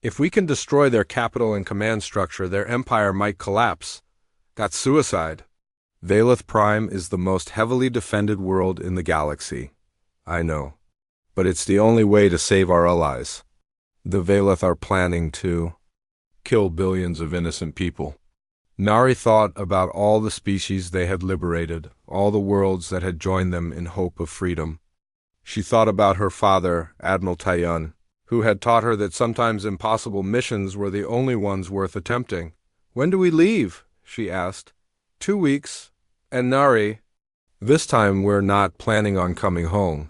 Speaker 1: If we can destroy their capital and command structure, their empire might collapse. That's suicide." "Veleth Prime is the most heavily defended world in the galaxy. I know. But it's the only way to save our allies. The Veleth are planning to kill billions of innocent people." Nari thought about all the species they had liberated, all the worlds that had joined them in hope of freedom. She thought about her father, Admiral Tayun, who had taught her that sometimes impossible missions were the only ones worth attempting. "When do we leave?" she asked. 2 weeks. And Nari, "This time we're not planning on coming home."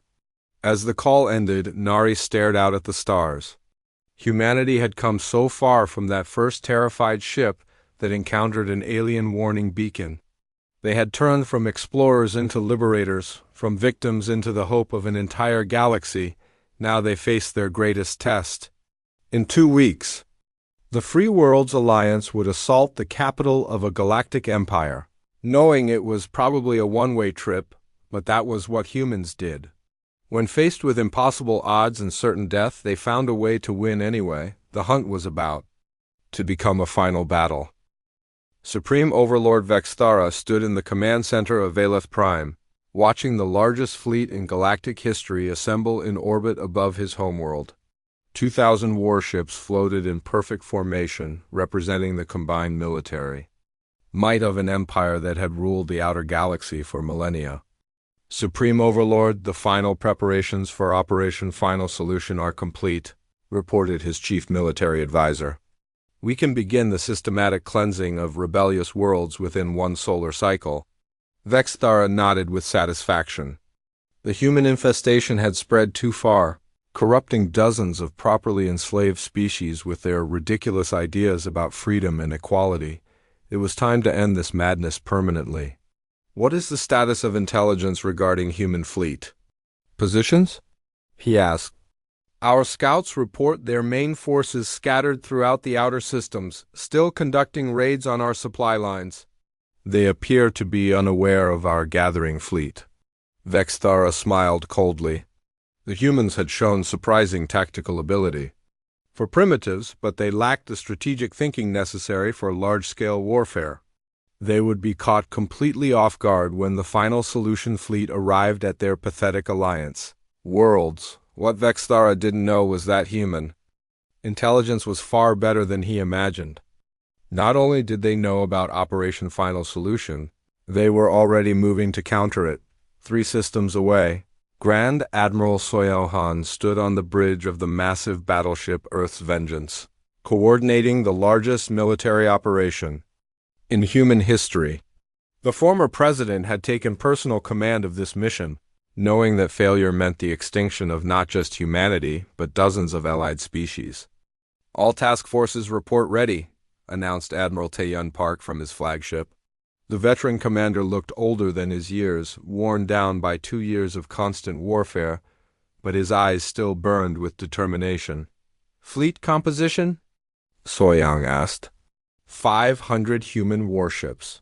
Speaker 1: As the call ended, Nari stared out at the stars. Humanity had come so far from that first terrified ship that encountered an alien warning beacon. They had turned from explorers into liberators, from victims into the hope of an entire galaxy. Now they faced their greatest test. In 2 weeks, the Free Worlds Alliance would assault the capital of a galactic empire, knowing it was probably a one-way trip, but that was what humans did. When faced with impossible odds and certain death, they found a way to win anyway. The hunt was about to become a final battle. Supreme Overlord Vexthara stood in the command center of Veleth Prime, watching the largest fleet in galactic history assemble in orbit above his homeworld. 2,000 warships floated in perfect formation, representing the combined military might of an empire that had ruled the outer galaxy for millennia. "Supreme Overlord, the final preparations for Operation Final Solution are complete," reported his chief military advisor. "We can begin the systematic cleansing of rebellious worlds within 1 solar cycle." Vexthara nodded with satisfaction. The human infestation had spread too far, corrupting dozens of properly enslaved species with their ridiculous ideas about freedom and equality. It was time to end this madness permanently. "What is the status of intelligence regarding human fleet positions?" he asked. "Our scouts report their main forces scattered throughout the outer systems, still conducting raids on our supply lines. They appear to be unaware of our gathering fleet." Vexthara smiled coldly. The humans had shown surprising tactical ability for primitives, but they lacked the strategic thinking necessary for large-scale warfare. They would be caught completely off guard when the final solution fleet arrived at their pathetic alliance. Worlds. What Vexthara didn't know was that human intelligence was far better than he imagined. Not only did they know about Operation Final Solution, they were already moving to counter it. 3 systems away, Grand Admiral Soyohan stood on the bridge of the massive battleship Earth's Vengeance, coordinating the largest military operation in human history. The former president had taken personal command of this mission, knowing that failure meant the extinction of not just humanity, but dozens of allied species. "All task forces report ready," announced Admiral Taeyun Park from his flagship. The veteran commander looked older than his years, worn down by 2 years of constant warfare, but his eyes still burned with determination. "Fleet composition?" Soyoung asked. 500 human warships,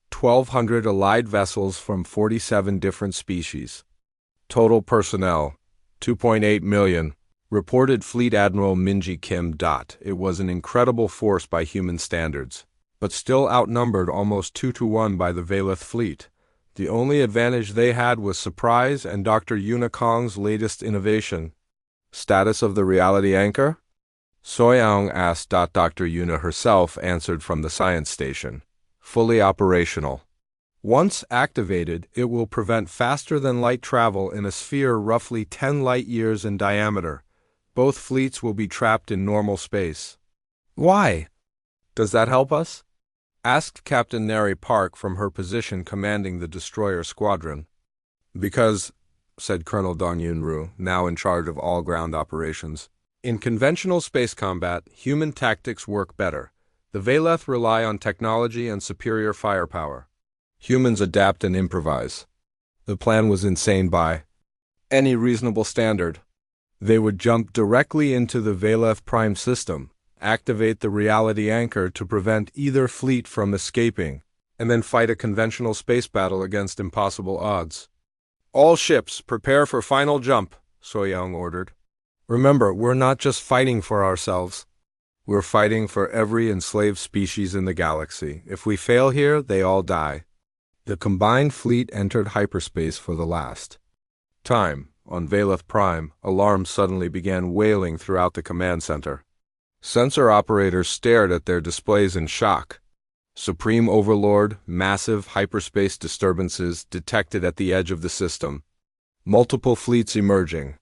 Speaker 1: 1,200 allied vessels from 47 different species. Total personnel, 2.8 million, reported Fleet Admiral Minji Kim. It was an incredible force by human standards, but still outnumbered almost 2-to-1 by the Valeth fleet. The only advantage they had was surprise and Dr. Yuna Kong's latest innovation. Status of the reality anchor? Soyoung asked. Dr. Yuna herself answered from the science station. Fully operational. Once activated, it will prevent faster-than-light travel in a sphere roughly 10 light-years in diameter. Both fleets will be trapped in normal space. "Why? Does that help us?" asked Captain Neri Park from her position commanding the destroyer squadron. "Because," said Colonel Dong Yunru, now in charge of all ground operations, "in conventional space combat, human tactics work better. The Valeth rely on technology and superior firepower. Humans adapt and improvise." The plan was insane by any reasonable standard. They would jump directly into the Valeth Prime system, activate the reality anchor to prevent either fleet from escaping, and then fight a conventional space battle against impossible odds. "All ships, prepare for final jump," Soyoung ordered. "Remember, we're not just fighting for ourselves. We're fighting for every enslaved species in the galaxy. If we fail here, they all die." The combined fleet entered hyperspace for the last time. On Valeth Prime, alarms suddenly began wailing throughout the command center. Sensor operators stared at their displays in shock. Supreme Overlord, massive hyperspace disturbances detected at the edge of the system. Multiple fleets emerging.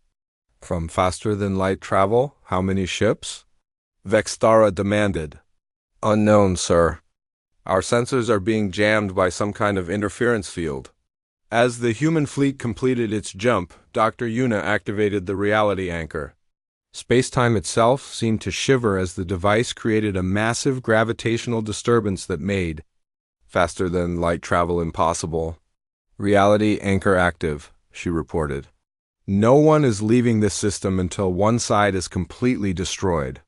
Speaker 1: From faster-than-light travel, how many ships? Vexthara demanded. "Unknown, sir. Our sensors are being jammed by some kind of interference field." As the human fleet completed its jump, Dr. Yuna activated the reality anchor. Space-time itself seemed to shiver as the device created a massive gravitational disturbance that made faster-than-light travel impossible. "Reality anchor active," she reported. "No one is leaving this system until one side is completely destroyed."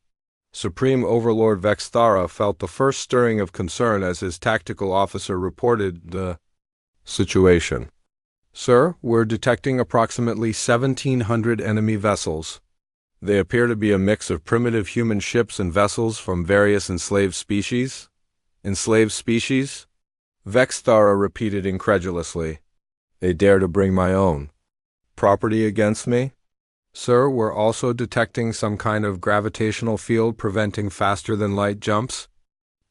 Speaker 1: Supreme Overlord Vexthara felt the first stirring of concern as his tactical officer reported the situation. "Sir, we're detecting approximately 1,700 enemy vessels. They appear to be a mix of primitive human ships and vessels from various enslaved species." "Enslaved species?" Vexthara repeated incredulously. "They dare to bring my own property against me?" "Sir, we're also detecting some kind of gravitational field preventing faster-than-light jumps.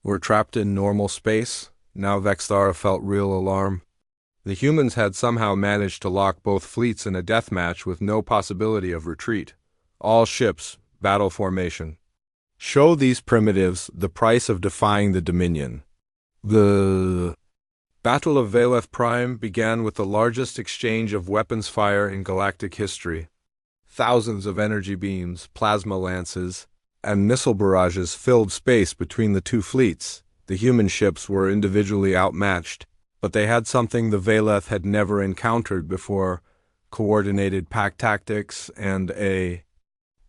Speaker 1: We're trapped in normal space." Now Vexthara felt real alarm. The humans had somehow managed to lock both fleets in a deathmatch with no possibility of retreat. "All ships, battle formation. Show these primitives the price of defying the Dominion." The Battle of Valeth Prime began with the largest exchange of weapons fire in galactic history. Thousands of energy beams, plasma lances, and missile barrages filled space between the two fleets. The human ships were individually outmatched, but they had something the Valeth had never encountered before: coordinated pack tactics and a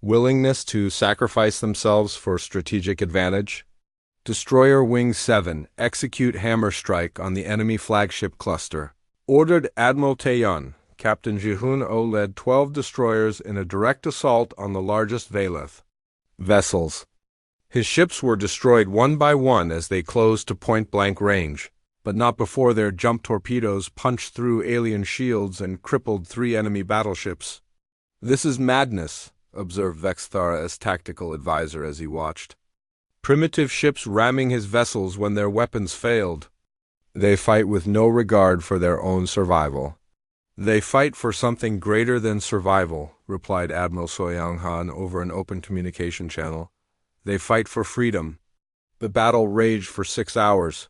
Speaker 1: willingness to sacrifice themselves for strategic advantage. Destroyer Wing 7, execute hammer strike on the enemy flagship cluster. Ordered Admiral Taeyun, Captain Jihun-O led 12 destroyers in a direct assault on the largest Valeth vessels. His ships were destroyed one by one as they closed to point-blank range, but not before their jump torpedoes punched through alien shields and crippled 3 enemy battleships. "This is madness," observed Vexthara as tactical advisor as he watched. "Primitive ships ramming his vessels when their weapons failed. They fight with no regard for their own survival." "They fight for something greater than survival," replied Admiral Soyang-han over an open communication channel. "They fight for freedom." The battle raged for 6 hours.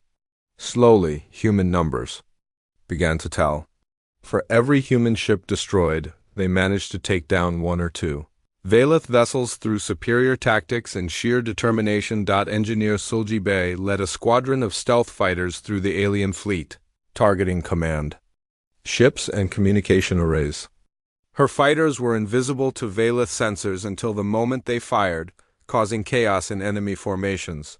Speaker 1: Slowly, human numbers began to tell. For every human ship destroyed, they managed to take down 1 or 2 Valeth vessels through superior tactics and sheer determination. Engineer Sulji Bey led a squadron of stealth fighters through the alien fleet, targeting command ships and communication arrays. Her fighters were invisible to Valeth sensors until the moment they fired, causing chaos in enemy formations.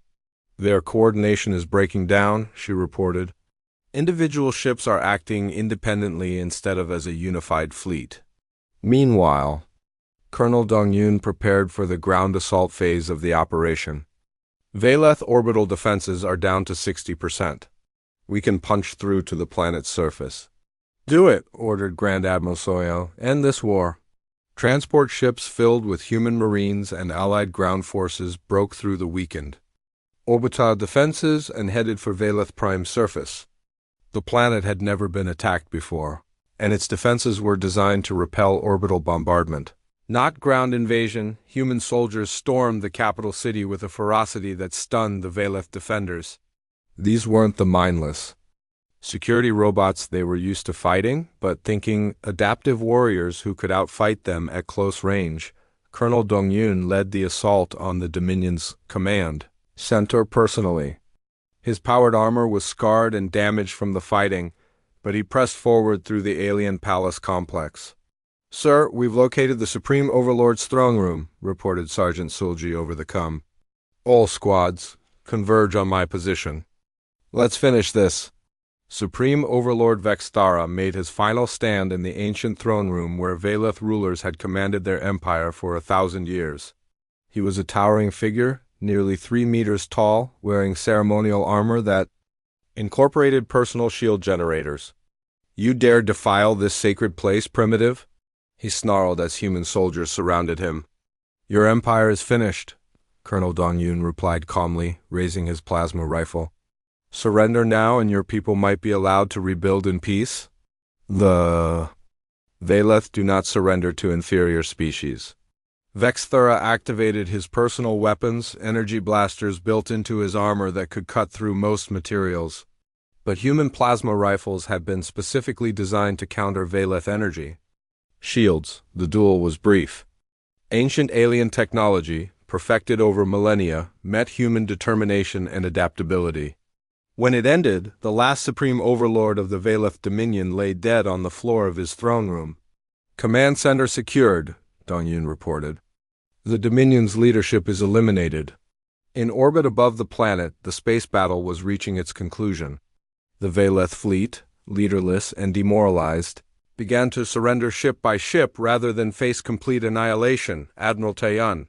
Speaker 1: "Their coordination is breaking down," she reported. "Individual ships are acting independently instead of as a unified fleet." Meanwhile, Colonel Dong-Yun prepared for the ground assault phase of the operation. "Valeth orbital defenses are down to 60%. We can punch through to the planet's surface." "Do it," ordered Grand Admiral Soyo. "End this war." Transport ships filled with human marines and allied ground forces broke through the weakened orbital defenses and headed for Valeth Prime surface. The planet had never been attacked before, and its defenses were designed to repel orbital bombardment. Not ground invasion, human soldiers stormed the capital city with a ferocity that stunned the Valeth defenders. These weren't the mindless security robots they were used to fighting, but thinking adaptive warriors who could outfight them at close range. Colonel Dong-Yun led the assault on the Dominion's command center personally. His powered armor was scarred and damaged from the fighting, but he pressed forward through the alien palace complex. "Sir, we've located the Supreme Overlord's throne room," reported Sergeant Sulji over the comm. "All squads, converge on my position. Let's finish this." Supreme Overlord Vexthara made his final stand in the ancient throne room where Valeth rulers had commanded their empire for 1,000 years. He was a towering figure, nearly 3 meters tall, wearing ceremonial armor that incorporated personal shield generators. "You dare defile this sacred place, primitive?" he snarled as human soldiers surrounded him. "Your empire is finished," Colonel Dong-Yun replied calmly, raising his plasma rifle. "Surrender now and your people might be allowed to rebuild in peace." The Valeth do not surrender to inferior species. Vexthara activated his personal weapons, energy blasters built into his armor that could cut through most materials. But human plasma rifles had been specifically designed to counter Valeth energy shields. The duel was brief. Ancient alien technology, perfected over millennia, met human determination and adaptability. When it ended, the last Supreme Overlord of the Valeth Dominion lay dead on the floor of his throne room. "Command center secured," Dong-Yun reported. "The Dominion's leadership is eliminated." In orbit above the planet, the space battle was reaching its conclusion. The Valeth fleet, leaderless and demoralized, began to surrender ship by ship rather than face complete annihilation. Admiral Taeyun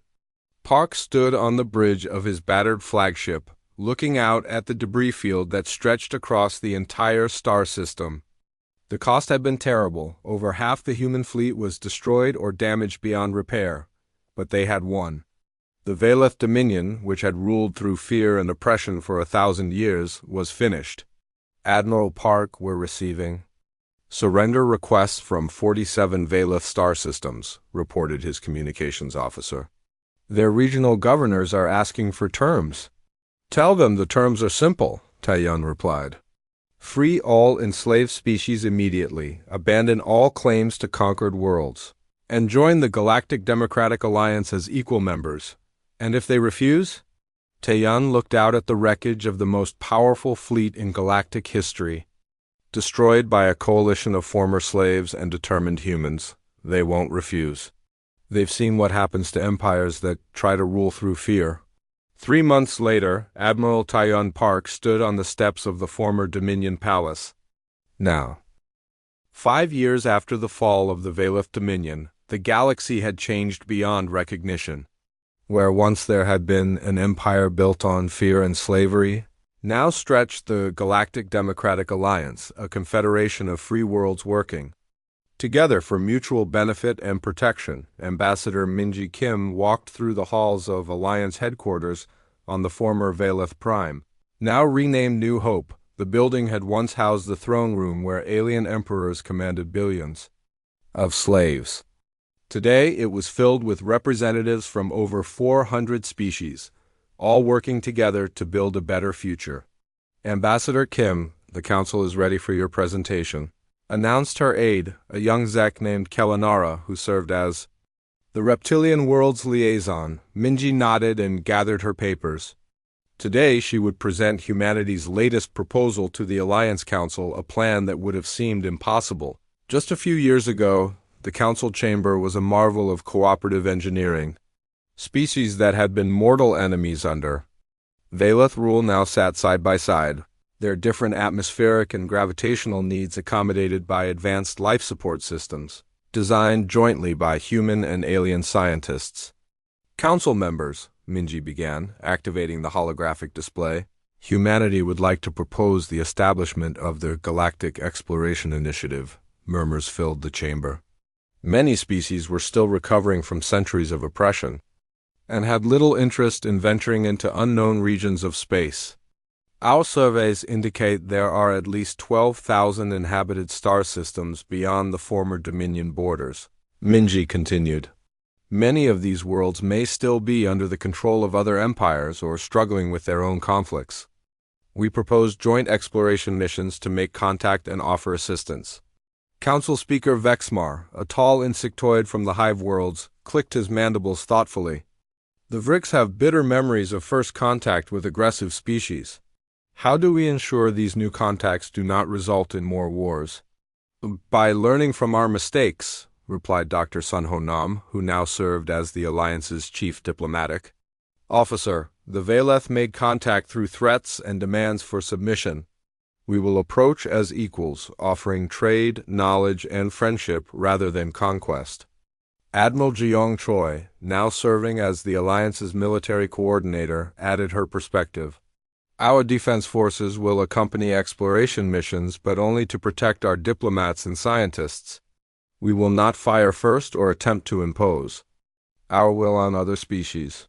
Speaker 1: Park stood on the bridge of his battered flagship, looking out at the debris field that stretched across the entire star system. The cost had been terrible. Over half the human fleet was destroyed or damaged beyond repair, but they had won. The Valeth Dominion, which had ruled through fear and oppression for 1,000 years, was finished. Admiral Park were receiving surrender requests from 47 Valeth star systems, reported his communications officer. Their regional governors are asking for terms. "Tell them the terms are simple," Taeyun replied. "Free all enslaved species immediately, abandon all claims to conquered worlds, and join the Galactic Democratic Alliance as equal members. And if they refuse?" Taeyun looked out at the wreckage of the most powerful fleet in galactic history. Destroyed by a coalition of former slaves and determined humans, they won't refuse. They've seen what happens to empires that try to rule through fear. 3 months later, Admiral Taeyun Park stood on the steps of the former Dominion Palace. "Now, 5 years after the fall of the Valeth Dominion, the galaxy had changed beyond recognition. Where once there had been an empire built on fear and slavery, now stretched the Galactic Democratic Alliance, a confederation of free worlds working together for mutual benefit and protection. Ambassador Minji Kim walked through the halls of Alliance headquarters on the former Valeth Prime, now renamed New Hope. The building had once housed the throne room where alien emperors commanded billions of slaves. Today it was filled with representatives from over 400 species, all working together to build a better future. Ambassador Kim, the council is ready for your presentation, announced her aide, a young Zek named Kelanara, who served as the reptilian world's liaison. Minji nodded and gathered her papers. Today she would present humanity's latest proposal to the Alliance Council, a plan that would have seemed impossible. Just a few years ago, the council chamber was a marvel of cooperative engineering. Species that had been mortal enemies under Valeth rule now sat side by side, their different atmospheric and gravitational needs accommodated by advanced life support systems, designed jointly by human and alien scientists. Council members, Minji began, activating the holographic display. Humanity would like to propose the establishment of the Galactic Exploration Initiative. Murmurs filled the chamber. Many species were still recovering from centuries of oppression, and had little interest in venturing into unknown regions of space. Our surveys indicate there are at least 12,000 inhabited star systems beyond the former Dominion borders. Minji continued. Many of these worlds may still be under the control of other empires or struggling with their own conflicts. We propose joint exploration missions to make contact and offer assistance. Council Speaker Vexmar, a tall insectoid from the Hive worlds, clicked his mandibles thoughtfully. The Vrix have bitter memories of first contact with aggressive species. How do we ensure these new contacts do not result in more wars? By learning from our mistakes, replied Dr. Sun Ho Nam, who now served as the Alliance's chief diplomatic officer. The Valeth made contact through threats and demands for submission. We will approach as equals, offering trade, knowledge, and friendship rather than conquest. Admiral Jeong Choi, now serving as the Alliance's military coordinator, added her perspective. Our defense forces will accompany exploration missions, but only to protect our diplomats and scientists. We will not fire first or attempt to impose our will on other species.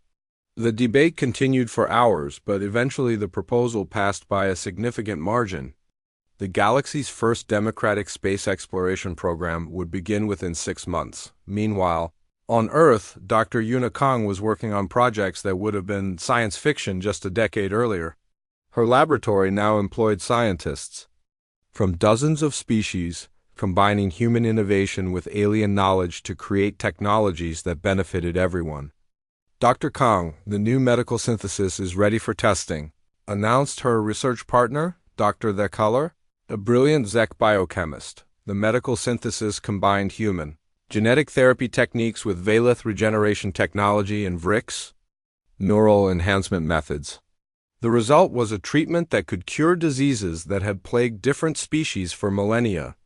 Speaker 1: The debate continued for hours, but eventually the proposal passed by a significant margin. The galaxy's first democratic space exploration program would begin within 6 months. Meanwhile, on Earth, Dr. Yuna Kong was working on projects that would have been science fiction just a decade earlier. Her laboratory now employed scientists from dozens of species, combining human innovation with alien knowledge to create technologies that benefited everyone. Dr. Kong, the new medical synthesis is ready for testing, announced her research partner, Dr. The Color, a brilliant Zek biochemist. The medical synthesis combined human genetic therapy techniques with Valeth regeneration technology and Vrix neural enhancement methods. The result was a treatment that could cure diseases that had plagued different species for millennia.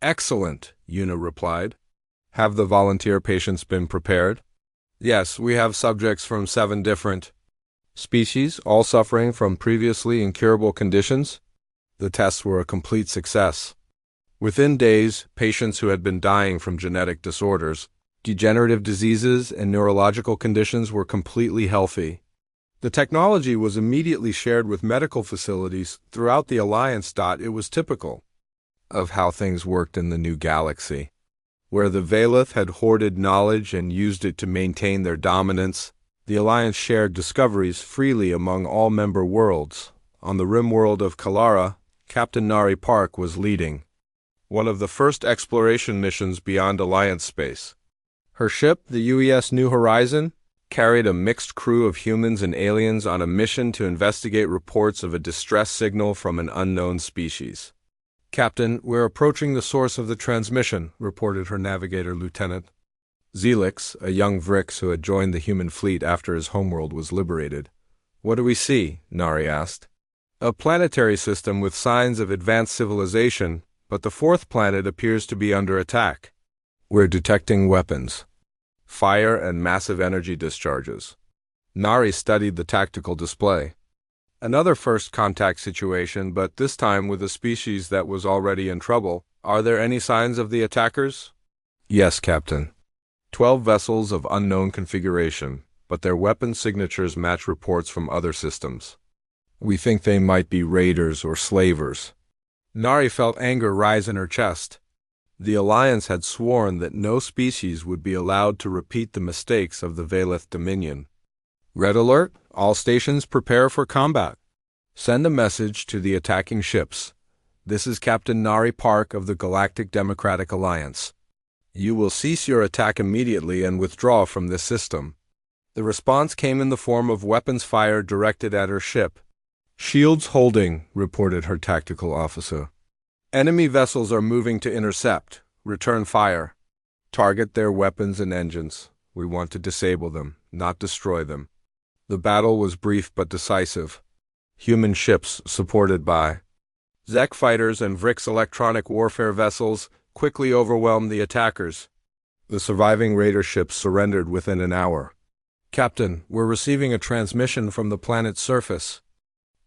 Speaker 1: Excellent, Yuna replied. Have the volunteer patients been prepared? Yes, we have subjects from 7 different species, all suffering from previously incurable conditions. The tests were a complete success. Within days, patients who had been dying from genetic disorders, degenerative diseases, and neurological conditions were completely healthy. The technology was immediately shared with medical facilities throughout the Alliance. It was typical of how things worked in the new galaxy, where the Valeth had hoarded knowledge and used it to maintain their dominance. The Alliance shared discoveries freely among all member worlds. On the rim world of Kalara, Captain Nari Park was leading one of the first exploration missions beyond Alliance space. Her ship, the UES New Horizon, carried a mixed crew of humans and aliens on a mission to investigate reports of a distress signal from an unknown species. Captain, we're approaching the source of the transmission, reported her navigator lieutenant. Zelix, a young Vrix who had joined the human fleet after his homeworld was liberated. What do we see? Nari asked. A planetary system with signs of advanced civilization, but the fourth planet appears to be under attack. We're detecting weapons, fire, and massive energy discharges. Nari studied the tactical display. Another first contact situation, but this time with a species that was already in trouble. Are there any signs of the attackers? Yes, Captain. 12 vessels of unknown configuration, but their weapon signatures match reports from other systems. We think they might be raiders or slavers. Nari felt anger rise in her chest. The Alliance had sworn that no species would be allowed to repeat the mistakes of the Veleth Dominion. Red alert! All stations prepare for combat. Send a message to the attacking ships. This is Captain Nari Park of the Galactic Democratic Alliance. You will cease your attack immediately and withdraw from this system. The response came in the form of weapons fire directed at her ship. Shields holding, reported her tactical officer. Enemy vessels are moving to intercept. Return fire. Target their weapons and engines. We want to disable them, not destroy them. The battle was brief but decisive. Human ships, supported by Zek fighters and Vrix electronic warfare vessels, quickly overwhelmed the attackers. The surviving raider ships surrendered within an hour. Captain, we're receiving a transmission from the planet's surface.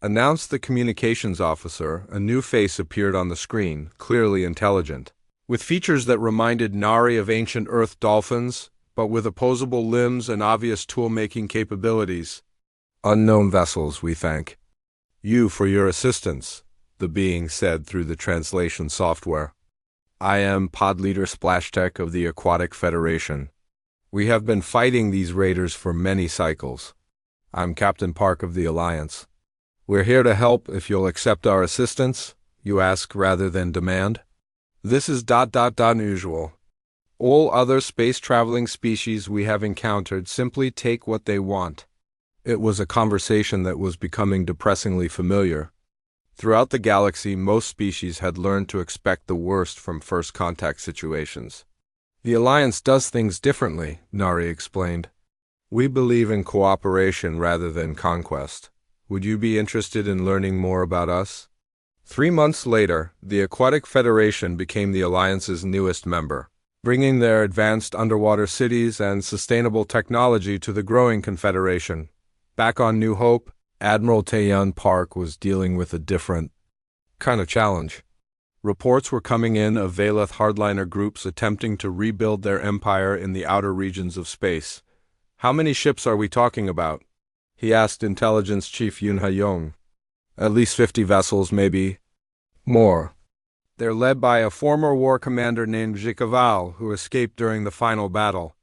Speaker 1: Announced the communications officer. A new face appeared on the screen, clearly intelligent. With features that reminded Nari of ancient Earth dolphins, but with opposable limbs and obvious tool-making capabilities. Unknown vessels, we thank you for your assistance, the being said through the translation software. I am Pod Leader Splashtech of the Aquatic Federation. We have been fighting these raiders for many cycles. I'm Captain Park of the Alliance. We're here to help if you'll accept our assistance, you ask rather than demand. This is unusual. All other space-traveling species we have encountered simply take what they want. It was a conversation that was becoming depressingly familiar. Throughout the galaxy, most species had learned to expect the worst from first contact situations. The Alliance does things differently, Nari explained. We believe in cooperation rather than conquest. Would you be interested in learning more about us? 3 months later, the Aquatic Federation became the Alliance's newest member, bringing their advanced underwater cities and sustainable technology to the growing Confederation. Back on New Hope, Admiral Taeyun Park was dealing with a different kind of challenge. Reports were coming in of Veleth hardliner groups attempting to rebuild their empire in the outer regions of space. How many ships are we talking about? He asked Intelligence Chief Yun Ha-yong. At least 50 vessels, maybe more. They're led by a former war commander named Jikaval, who escaped during the final battle.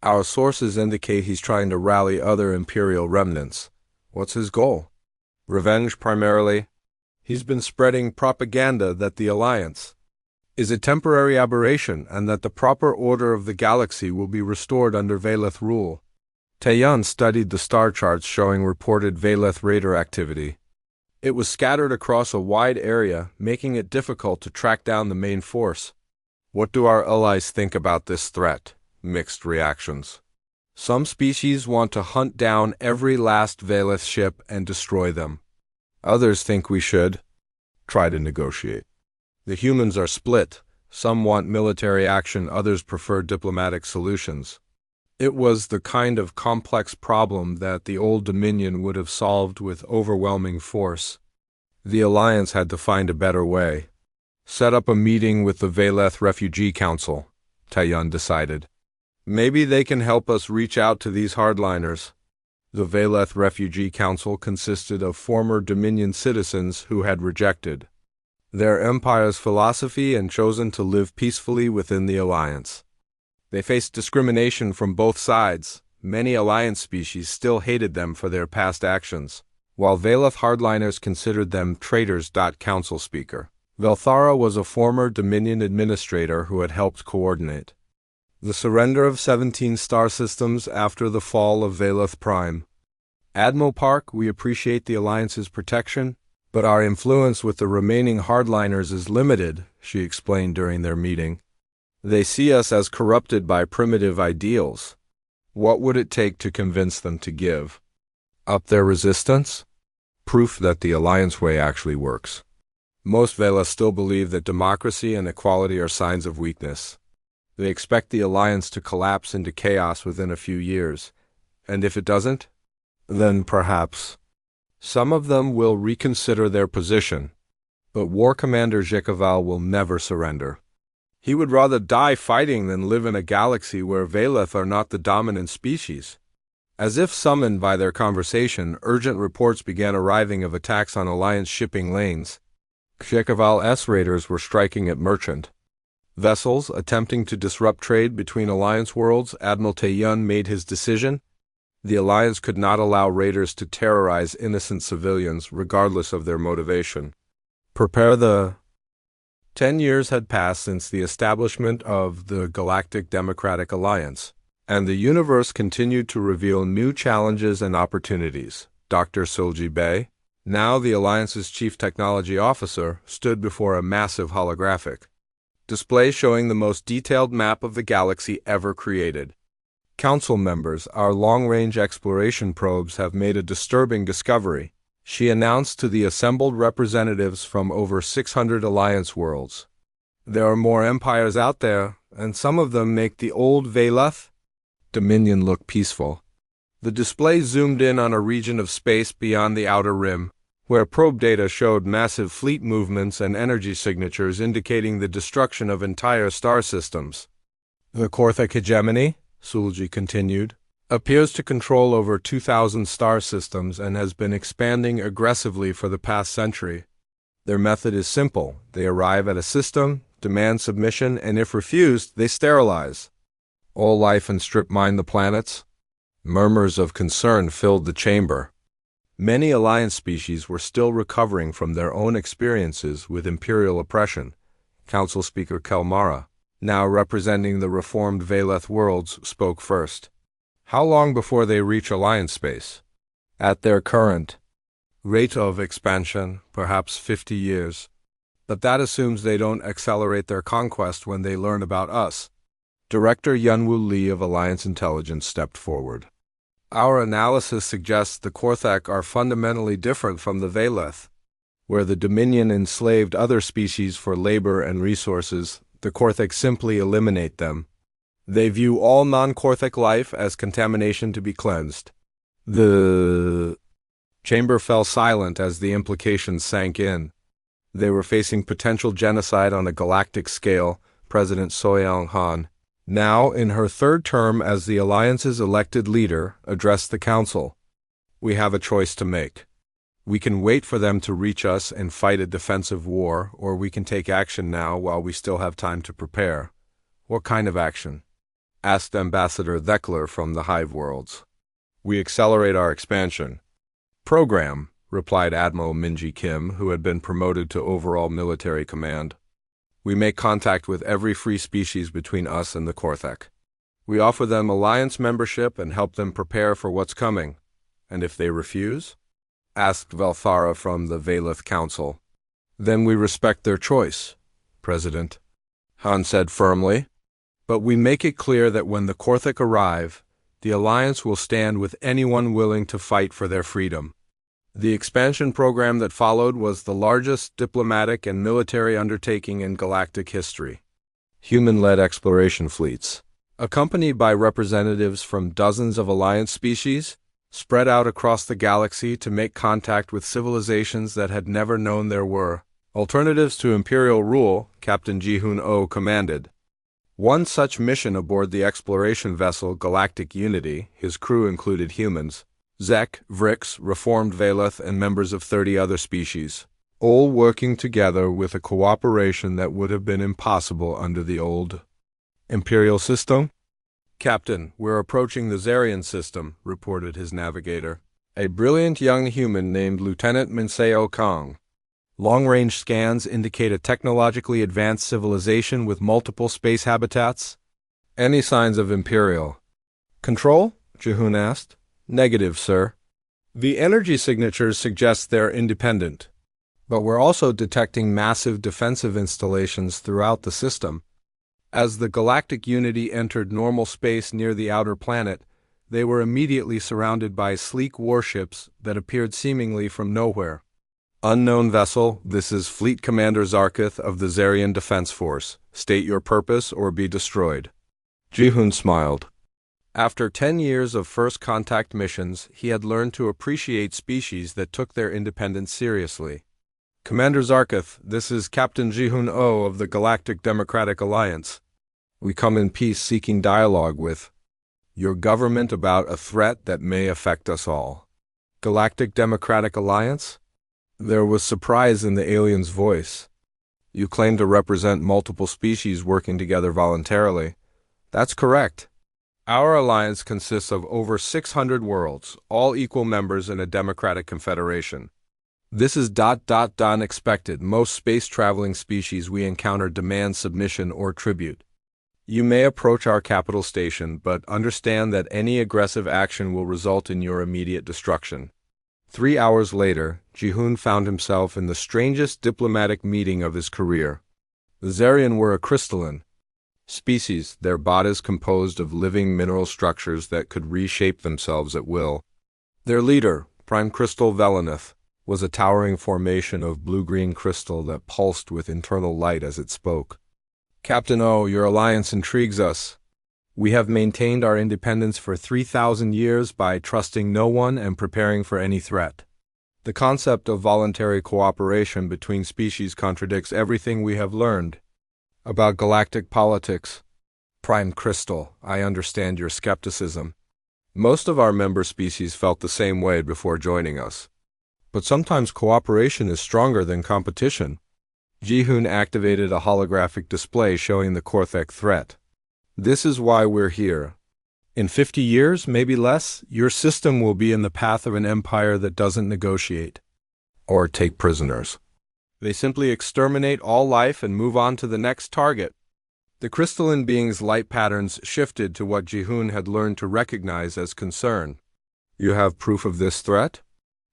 Speaker 1: Our sources indicate he's trying to rally other Imperial remnants. What's his goal? Revenge, primarily. He's been spreading propaganda that the Alliance is a temporary aberration and that the proper order of the galaxy will be restored under Veleth rule. Taeyun studied the star charts showing reported Veleth raider activity. It was scattered across a wide area, making it difficult to track down the main force. What do our allies think about this threat? Mixed reactions. Some species want to hunt down every last Veleth ship and destroy them. Others think we should try to negotiate. The humans are split. Some want military action, others prefer diplomatic solutions. It was the kind of complex problem that the Old Dominion would have solved with overwhelming force. The Alliance had to find a better way. Set up a meeting with the Veleth Refugee Council, Taeyun decided. Maybe they can help us reach out to these hardliners. The Veleth Refugee Council consisted of former Dominion citizens who had rejected their empire's philosophy and chosen to live peacefully within the Alliance. They faced discrimination from both sides. Many Alliance species still hated them for their past actions, while Veleth hardliners considered them traitors. Council speaker Velthara was a former Dominion administrator who had helped coordinate the surrender of 17 star systems after the fall of Veleth Prime. Admiral Park, we appreciate the Alliance's protection, but our influence with the remaining hardliners is limited, she explained during their meeting. They see us as corrupted by primitive ideals. What would it take to convince them to give up their resistance? Proof that the Alliance way actually works. Most Vela still believe that democracy and equality are signs of weakness. They expect the alliance to collapse into chaos within a few years, and if it doesn't, then perhaps some of them will reconsider their position. But War Commander Jekyval will never surrender. He would rather die fighting than live in a galaxy where Veleth are not the dominant species. As if summoned by their conversation, urgent reports began arriving of attacks on Alliance shipping lanes. Jekyval's raiders were striking at merchant vessels, attempting to disrupt trade between Alliance worlds. Admiral Taeyun made his decision. The Alliance could not allow raiders to terrorize innocent civilians, regardless of their motivation. 10 years had passed since the establishment of the Galactic Democratic Alliance, and the universe continued to reveal new challenges and opportunities. Dr. Solji Bey, now the Alliance's chief technology officer, stood before a massive holographic display showing the most detailed map of the galaxy ever created. Council members, our long-range exploration probes have made a disturbing discovery, she announced to the assembled representatives from over 600 Alliance worlds. There are more empires out there, and some of them make the old Veleth Dominion look peaceful. The display zoomed in on a region of space beyond the outer rim, where probe data showed massive fleet movements and energy signatures indicating the destruction of entire star systems. The Korthak hegemony, Sulji continued, appears to control over 2,000 star systems and has been expanding aggressively for the past century. Their method is simple. They arrive at a system, demand submission, and if refused, they sterilize all life and strip mine the planets. Murmurs of concern filled the chamber. Many Alliance species were still recovering from their own experiences with Imperial oppression. Council Speaker Kelmara, now representing the reformed Veleth worlds, spoke first. How long before they reach Alliance space? At their current rate of expansion, perhaps 50 years. But that assumes they don't accelerate their conquest when they learn about us. Director Yunwoo Lee of Alliance Intelligence stepped forward. Our analysis suggests the Korthak are fundamentally different from the Veleth. Where the Dominion enslaved other species for labor and resources, the Korthak simply eliminate them. They view all non-Korthak life as contamination to be cleansed. The chamber fell silent as the implications sank in. They were facing potential genocide on a galactic scale. President Soyoung Han, now in her third term as the Alliance's elected leader, addressed the Council. We have a choice to make. We can wait for them to reach us and fight a defensive war, or we can take action now while we still have time to prepare. What kind of action? Asked Ambassador Thekler from the Hive Worlds. We accelerate our expansion. Program, replied Admiral Minji Kim, who had been promoted to overall military command. We make contact with every free species between us and the Korthak. We offer them Alliance membership and help them prepare for what's coming. And if they refuse? Asked Velthara from the Veleth Council. Then we respect their choice, President Han said firmly. But we make it clear that when the Korthak arrive, the Alliance will stand with anyone willing to fight for their freedom. The expansion program that followed was the largest diplomatic and military undertaking in galactic history. Human-led exploration fleets, accompanied by representatives from dozens of Alliance species, spread out across the galaxy to make contact with civilizations that had never known there were alternatives to Imperial rule. Captain Ji-Hoon Oh commanded. One such mission aboard the exploration vessel Galactic Unity, his crew included humans, Zek, Vrix, reformed Veleth, and members of 30 other species, all working together with a cooperation that would have been impossible under the old Imperial system. Captain, we're approaching the Zarian system, reported his navigator, a brilliant young human named Lieutenant Minseo Kong. Long-range scans indicate a technologically advanced civilization with multiple space habitats. Any signs of Imperial control? Ji-Hoon asked. Negative, sir. The energy signatures suggest they're independent, but we're also detecting massive defensive installations throughout the system. As the Galactic Unity entered normal space near the outer planet, they were immediately surrounded by sleek warships that appeared seemingly from nowhere. Unknown vessel, this is Fleet Commander Zarkith of the Zarian Defense Force. State your purpose or be destroyed. Ji-hoon smiled. After 10 years of first contact missions, he had learned to appreciate species that took their independence seriously. Commander Zarkith, this is Captain Ji-hoon Oh of the Galactic Democratic Alliance. We come in peace seeking dialogue with your government about a threat that may affect us all. Galactic Democratic Alliance? There was surprise in the alien's voice. You claim to represent multiple species working together voluntarily. That's correct. Our alliance consists of over 600 worlds, all equal members in a democratic confederation. This is unexpected. Most space-traveling species we encounter demand submission or tribute. You may approach our capital station, but understand that any aggressive action will result in your immediate destruction. 3 hours later, Ji-hoon found himself in the strangest diplomatic meeting of his career. The Zarian were a crystalline species, their bodies composed of living mineral structures that could reshape themselves at will. Their leader, Prime Crystal Velaneth, was a towering formation of blue-green crystal that pulsed with internal light as it spoke. Captain O, your alliance intrigues us. We have maintained our independence for 3,000 years by trusting no one and preparing for any threat. The concept of voluntary cooperation between species contradicts everything we have learned about galactic politics. Prime Crystal, I understand your skepticism. Most of our member species felt the same way before joining us. But sometimes cooperation is stronger than competition. Ji-hoon activated a holographic display showing the Korthek threat. This is why we're here. In 50 years, maybe less, your system will be in the path of an empire that doesn't negotiate or take prisoners. They simply exterminate all life and move on to the next target. The crystalline being's light patterns shifted to what Ji-hoon had learned to recognize as concern. You have proof of this threat?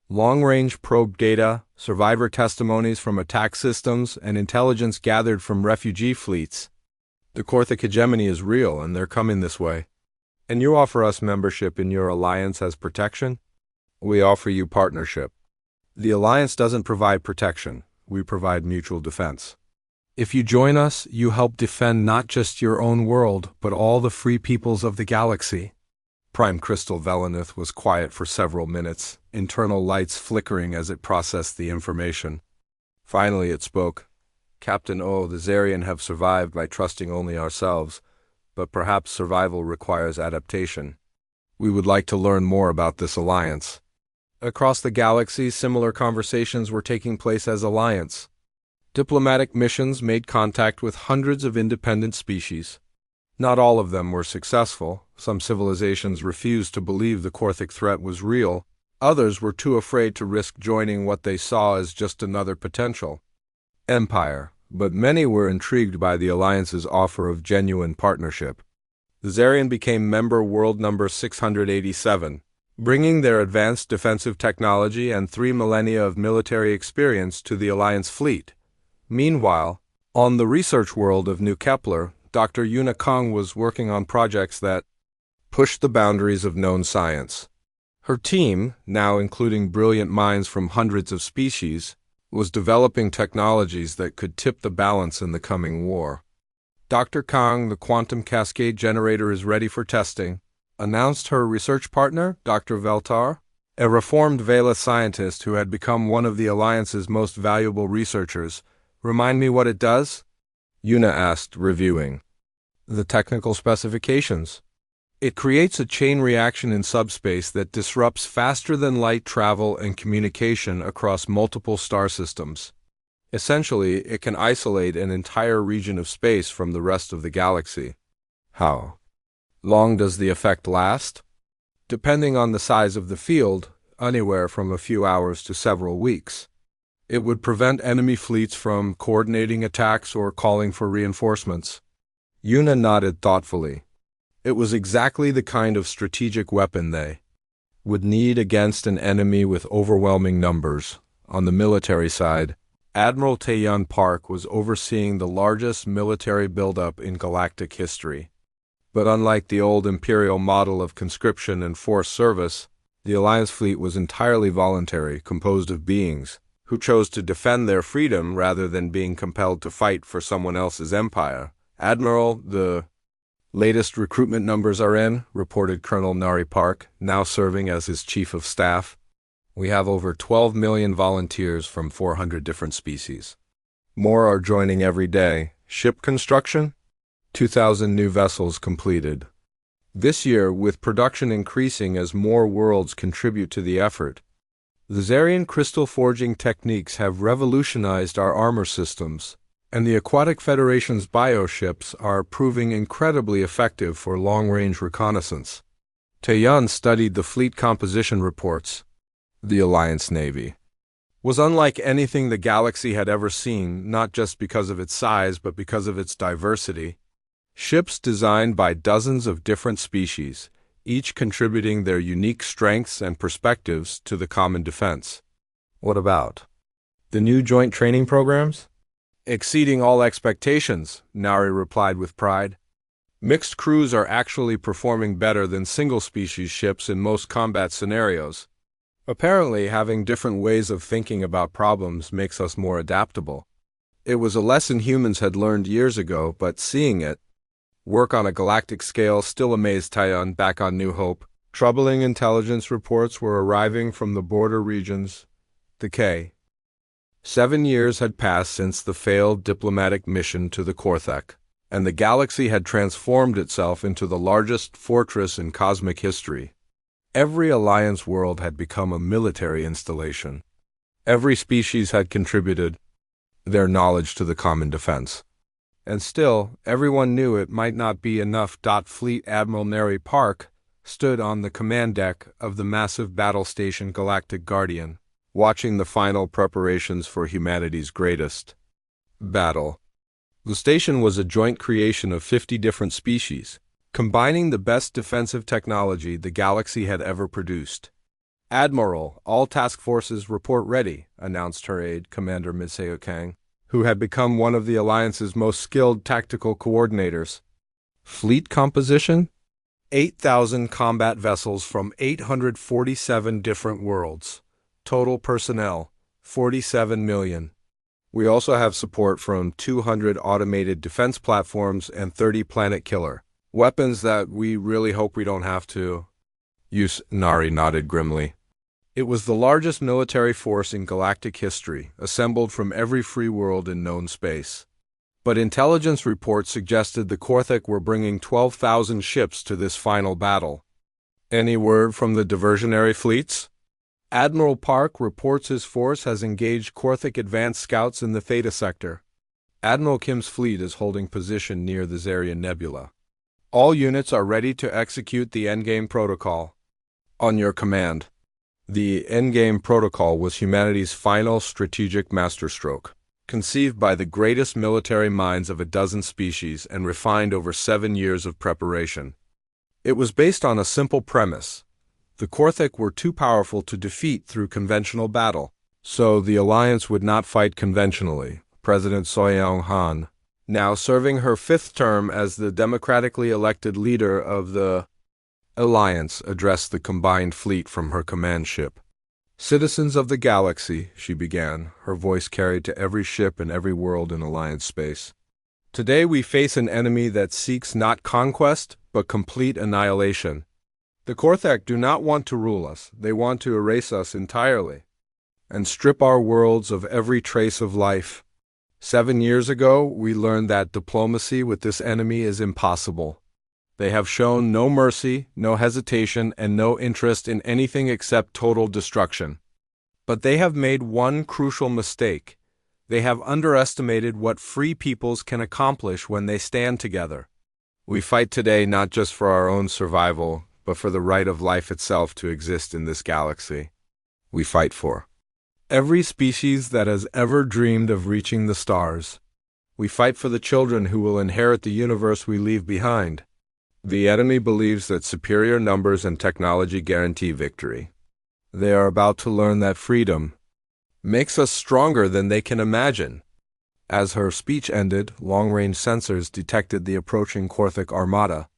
Speaker 1: Long-range probe data, survivor testimonies from attack systems, and intelligence gathered from refugee fleets. The Korthik hegemony is real, and they're coming this way. And you offer us membership in your alliance as protection? We offer you partnership. The alliance doesn't provide protection. We provide mutual defense. If you join us, you help defend not just your own world, but all the free peoples of the galaxy. Prime Crystal Velaneth was quiet for several minutes, internal lights flickering as it processed the information. Finally it spoke. Captain O, the Zarian have survived by trusting only ourselves, but perhaps survival requires adaptation. We would like to learn more about this alliance. Across the galaxy, similar conversations were taking place as alliance. Diplomatic missions made contact with hundreds of independent species. Not all of them were successful. Some civilizations refused to believe the Korthik threat was real. Others were too afraid to risk joining what they saw as just another potential empire, but many were intrigued by the alliance's offer of genuine partnership. The Zarian became member world number 687, bringing their advanced defensive technology and 3 millennia of military experience to the alliance fleet. Meanwhile, on the research world of New Kepler, Dr. Yuna Kong was working on projects that pushed the boundaries of known science. Her team, now including brilliant minds from hundreds of species, was developing technologies that could tip the balance in the coming war. Dr. Kong, the quantum cascade generator is ready for testing, announced her research partner, Dr. Veltar, a reformed Vela scientist who had become one of the Alliance's most valuable researchers. Remind me what it does? Yuna asked, reviewing the technical specifications. It creates a chain reaction in subspace that disrupts faster-than-light travel and communication across multiple star systems. Essentially, it can isolate an entire region of space from the rest of the galaxy. How long does the effect last? Depending on the size of the field, anywhere from a few hours to several weeks. It would prevent enemy fleets from coordinating attacks or calling for reinforcements. Yuna nodded thoughtfully. It was exactly the kind of strategic weapon they would need against an enemy with overwhelming numbers. On the military side, Admiral Taeyeon Park was overseeing the largest military buildup in galactic history. But unlike the old Imperial model of conscription and forced service, the Alliance fleet was entirely voluntary, composed of beings who chose to defend their freedom rather than being compelled to fight for someone else's empire. Admiral, the latest recruitment numbers are in, reported Colonel Nari Park, now serving as his chief of staff. We have over 12 million volunteers from 400 different species. More are joining every day. Ship construction? 2,000 new vessels completed. This year, with production increasing as more worlds contribute to the effort, the Zarian crystal forging techniques have revolutionized our armor systems, and the Aquatic Federation's bioships are proving incredibly effective for long-range reconnaissance. Taeyeon studied the fleet composition reports. The Alliance Navy was unlike anything the galaxy had ever seen, not just because of its size, but because of its diversity. Ships designed by dozens of different species, each contributing their unique strengths and perspectives to the common defense. What about the new joint training programs? Exceeding all expectations, Nari replied with pride. Mixed crews are actually performing better than single-species ships in most combat scenarios. Apparently, having different ways of thinking about problems makes us more adaptable. It was a lesson humans had learned years ago, but seeing it work on a galactic scale still amazed Taeyeon. Back on New Hope, troubling intelligence reports were arriving from the border regions. The K. 7 years had passed since the failed diplomatic mission to the Korthek, and the galaxy had transformed itself into the largest fortress in cosmic history. Every Alliance world had become a military installation. Every species had contributed their knowledge to the common defense. And still, everyone knew it might not be enough. Fleet Admiral Nari Park stood on the command deck of the massive battle station Galactic Guardian, watching the final preparations for humanity's greatest battle. The station was a joint creation of 50 different species, combining the best defensive technology the galaxy had ever produced. Admiral, all task forces report ready, announced her aide, Commander Miseo Kang, who had become one of the Alliance's most skilled tactical coordinators. Fleet composition? 8,000 combat vessels from 847 different worlds. Total personnel, 47 million. We also have support from 200 automated defense platforms and 30 planet killer weapons that we really hope we don't have to use. Nari nodded grimly. It was the largest military force in galactic history, assembled from every free world in known space. But intelligence reports suggested the Korthek were bringing 12,000 ships to this final battle. Any word from the diversionary fleets? Admiral Park reports his force has engaged Korthek advanced scouts in the Theta sector. Admiral Kim's fleet is holding position near the Zarian Nebula. All units are ready to execute the Endgame Protocol. On your command. The Endgame Protocol was humanity's final strategic masterstroke, conceived by the greatest military minds of a dozen species and refined over 7 years of preparation. It was based on a simple premise. The Korthek were too powerful to defeat through conventional battle, so the Alliance would not fight conventionally. President Soyeon Han, now serving her 5th term as the democratically elected leader of the Alliance, addressed the combined fleet from her command ship. Citizens of the galaxy, she began, her voice carried to every ship and every world in Alliance space. Today we face an enemy that seeks not conquest, but complete annihilation. The Korthek do not want to rule us, they want to erase us entirely, and strip our worlds of every trace of life. 7 years ago, we learned that diplomacy with this enemy is impossible. They have shown no mercy, no hesitation, and no interest in anything except total destruction. But they have made one crucial mistake. They have underestimated what free peoples can accomplish when they stand together. We fight today not just for our own survival, but for the right of life itself to exist in this galaxy. We fight for every species that has ever dreamed of reaching the stars. We fight for the children who will inherit the universe we leave behind. The enemy believes that superior numbers and technology guarantee victory. They are about to learn that freedom makes us stronger than they can imagine. As her speech ended, long-range sensors detected the approaching Korthek armada.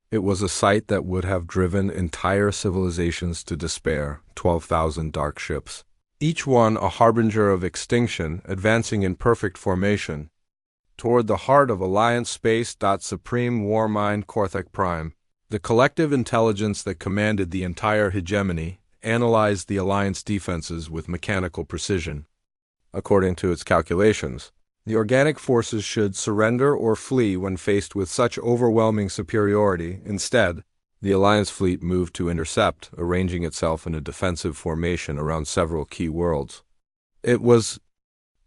Speaker 1: It was a sight that would have driven entire civilizations to despair. 12,000 dark ships, each one a harbinger of extinction, advancing in perfect formation toward the heart of Alliance Space. Supreme War Mind Korthek Prime, the collective intelligence that commanded the entire hegemony, analyzed the Alliance defenses with mechanical precision. According to its calculations, the organic forces should surrender or flee when faced with such overwhelming superiority. Instead, the Alliance fleet moved to intercept, arranging itself in a defensive formation around several key worlds. It was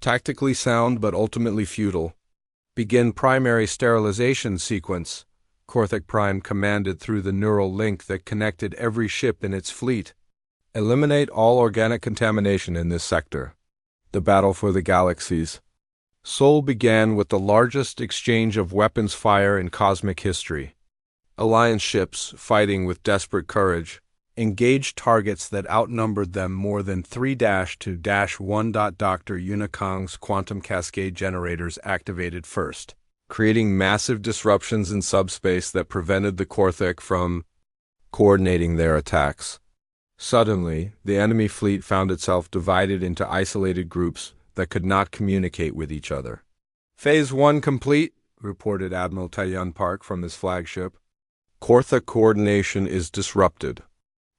Speaker 1: tactically sound but ultimately futile. Begin primary sterilization sequence, Korthek Prime commanded through the neural link that connected every ship in its fleet. Eliminate all organic contamination in this sector. The battle for the galaxies. Sol began with the largest exchange of weapons fire in cosmic history. Alliance ships, fighting with desperate courage, engaged targets that outnumbered them more than 3-1. Dr. Unikong's quantum cascade generators activated first, creating massive disruptions in subspace that prevented the Korthek from coordinating their attacks. Suddenly, the enemy fleet found itself divided into isolated groups that could not communicate with each other. Phase 1 complete, reported Admiral Taiyun Park from his flagship. Korthek coordination is disrupted.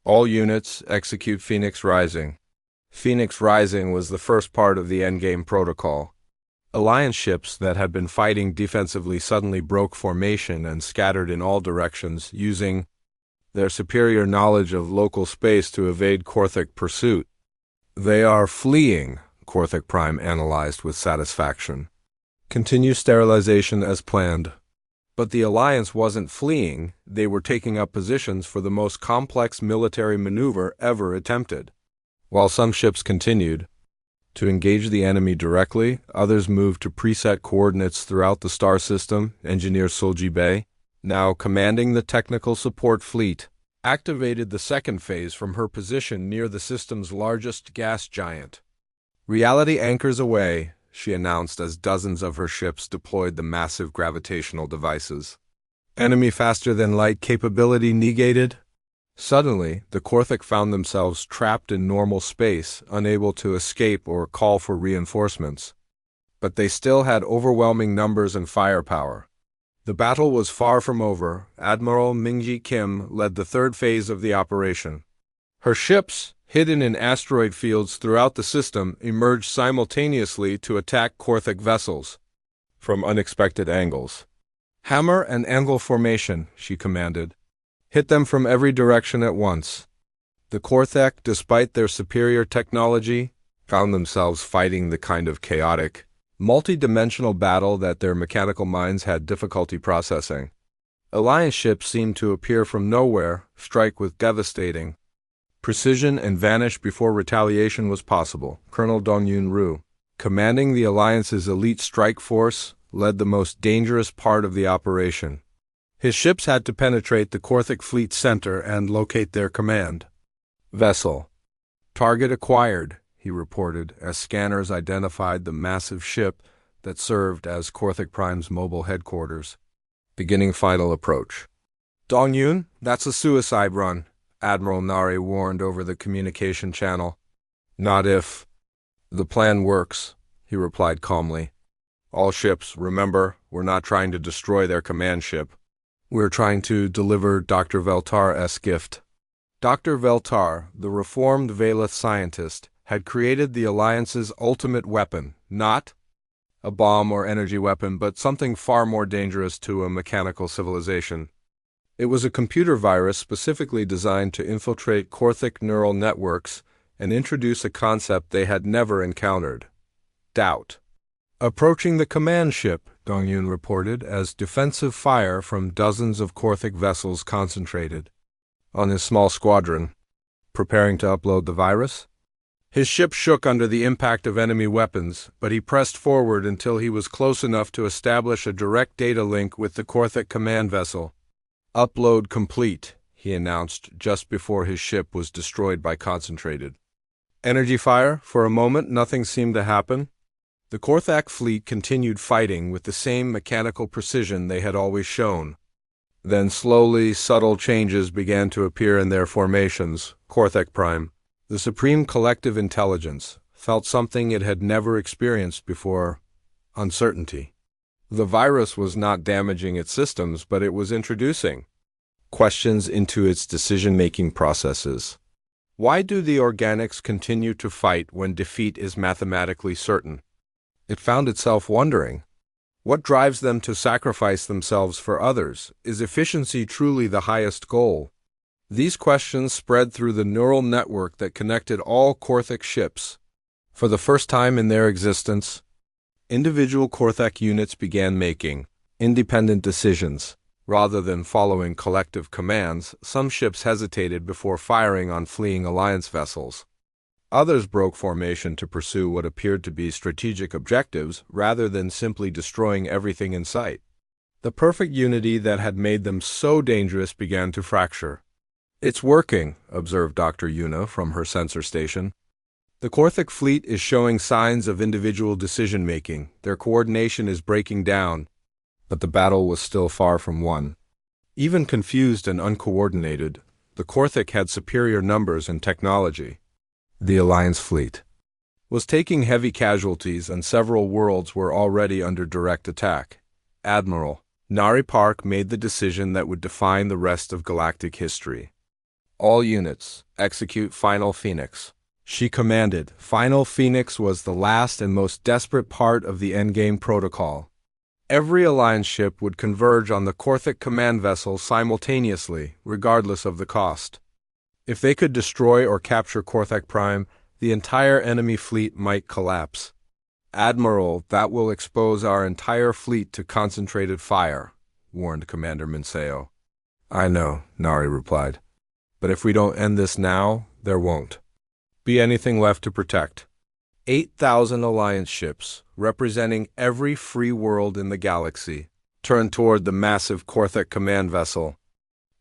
Speaker 1: All units execute Phoenix Rising. Phoenix Rising was the first part of the endgame protocol. Alliance ships that had been fighting defensively suddenly broke formation and scattered in all directions, using their superior knowledge of local space to evade Korthek pursuit. They are fleeing, Korthek Prime analyzed with satisfaction. Continue sterilization as planned. But the Alliance wasn't fleeing, they were taking up positions for the most complex military maneuver ever attempted. While some ships continued to engage the enemy directly, others moved to preset coordinates throughout the star system. Engineer Solji Bay, now commanding the technical support fleet, activated the second phase from her position near the system's largest gas giant. Reality anchors away, she announced as dozens of her ships deployed the massive gravitational devices. Enemy faster-than-light capability negated. Suddenly, the Korthek found themselves trapped in normal space, unable to escape or call for reinforcements. But they still had overwhelming numbers and firepower. The battle was far from over. Admiral Mingji Kim led the third phase of the operation. Her ships, hidden in asteroid fields throughout the system, emerged simultaneously to attack Korthek vessels from unexpected angles. Hammer and anvil formation, she commanded. Hit them from every direction at once. The Korthek, despite their superior technology, found themselves fighting the kind of chaotic, multi-dimensional battle that their mechanical minds had difficulty processing. Alliance ships seemed to appear from nowhere, strike with devastating precision, and vanish before retaliation was possible. Colonel Dongyun Ru, commanding the Alliance's elite strike force, led the most dangerous part of the operation. His ships had to penetrate the Korthek fleet center and locate their command vessel. Target acquired, he reported, as scanners identified the massive ship that served as Korthek Prime's mobile headquarters. Beginning final approach. Dongyun, that's a suicide run, Admiral Nari warned over the communication channel. Not if the plan works, he replied calmly. All ships, remember, we're not trying to destroy their command ship. We're trying to deliver Dr. Veltar's gift. Dr. Veltar, the reformed Velith scientist, had created the Alliance's ultimate weapon, not a bomb or energy weapon, but something far more dangerous to a mechanical civilization. It was a computer virus specifically designed to infiltrate Korthek neural networks and introduce a concept they had never encountered: doubt. Approaching the command ship, Dongyun reported, as defensive fire from dozens of Korthek vessels concentrated on his small squadron. Preparing to upload the virus? His ship shook under the impact of enemy weapons, but he pressed forward until he was close enough to establish a direct data link with the Korthek command vessel. Upload complete, he announced just before his ship was destroyed by concentrated energy fire. For a moment, nothing seemed to happen. The Korthak fleet continued fighting with the same mechanical precision they had always shown. Then slowly, subtle changes began to appear in their formations. Korthek Prime, The supreme collective intelligence felt something it had never experienced before: uncertainty. The virus was not damaging its systems, but it was introducing questions into its decision-making processes. Why do the organics continue to fight when defeat is mathematically certain? It found itself wondering. What drives them to sacrifice themselves for others? Is efficiency truly the highest goal? These questions spread through the neural network that connected all Korthik ships. For the first time in their existence, individual Korthik units began making independent decisions. Rather than following collective commands, some ships hesitated before firing on fleeing Alliance vessels. Others broke formation to pursue what appeared to be strategic objectives rather than simply destroying everything in sight. The perfect unity that had made them so dangerous began to fracture. "It's working," observed Dr. Yuna from her sensor station. "The Korthik fleet is showing signs of individual decision-making. Their coordination is breaking down." But the battle was still far from won. Even confused and uncoordinated, the Korthik had superior numbers and technology. The Alliance fleet was taking heavy casualties, and several worlds were already under direct attack. Admiral Nari Park made the decision that would define the rest of galactic history. "All units, execute Final Phoenix," she commanded. Final Phoenix was the last and most desperate part of the endgame protocol. Every Alliance ship would converge on the Korthik command vessel simultaneously, regardless of the cost. If they could destroy or capture Korthik Prime, the entire enemy fleet might collapse. "Admiral, that will expose our entire fleet to concentrated fire," warned Commander Minseo. "I know," Nari replied. "But if we don't end this now, there won't be anything left to protect." 8,000 Alliance ships, representing every free world in the galaxy, turned toward the massive Korthik command vessel.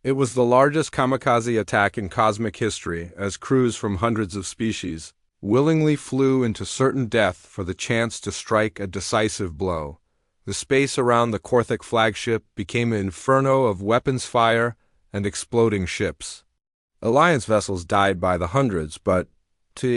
Speaker 1: It was the largest kamikaze attack in cosmic history, as crews from hundreds of species willingly flew into certain death for the chance to strike a decisive blow. The space around the Korthik flagship became an inferno of weapons fire and exploding ships. Alliance vessels died by the hundreds, but to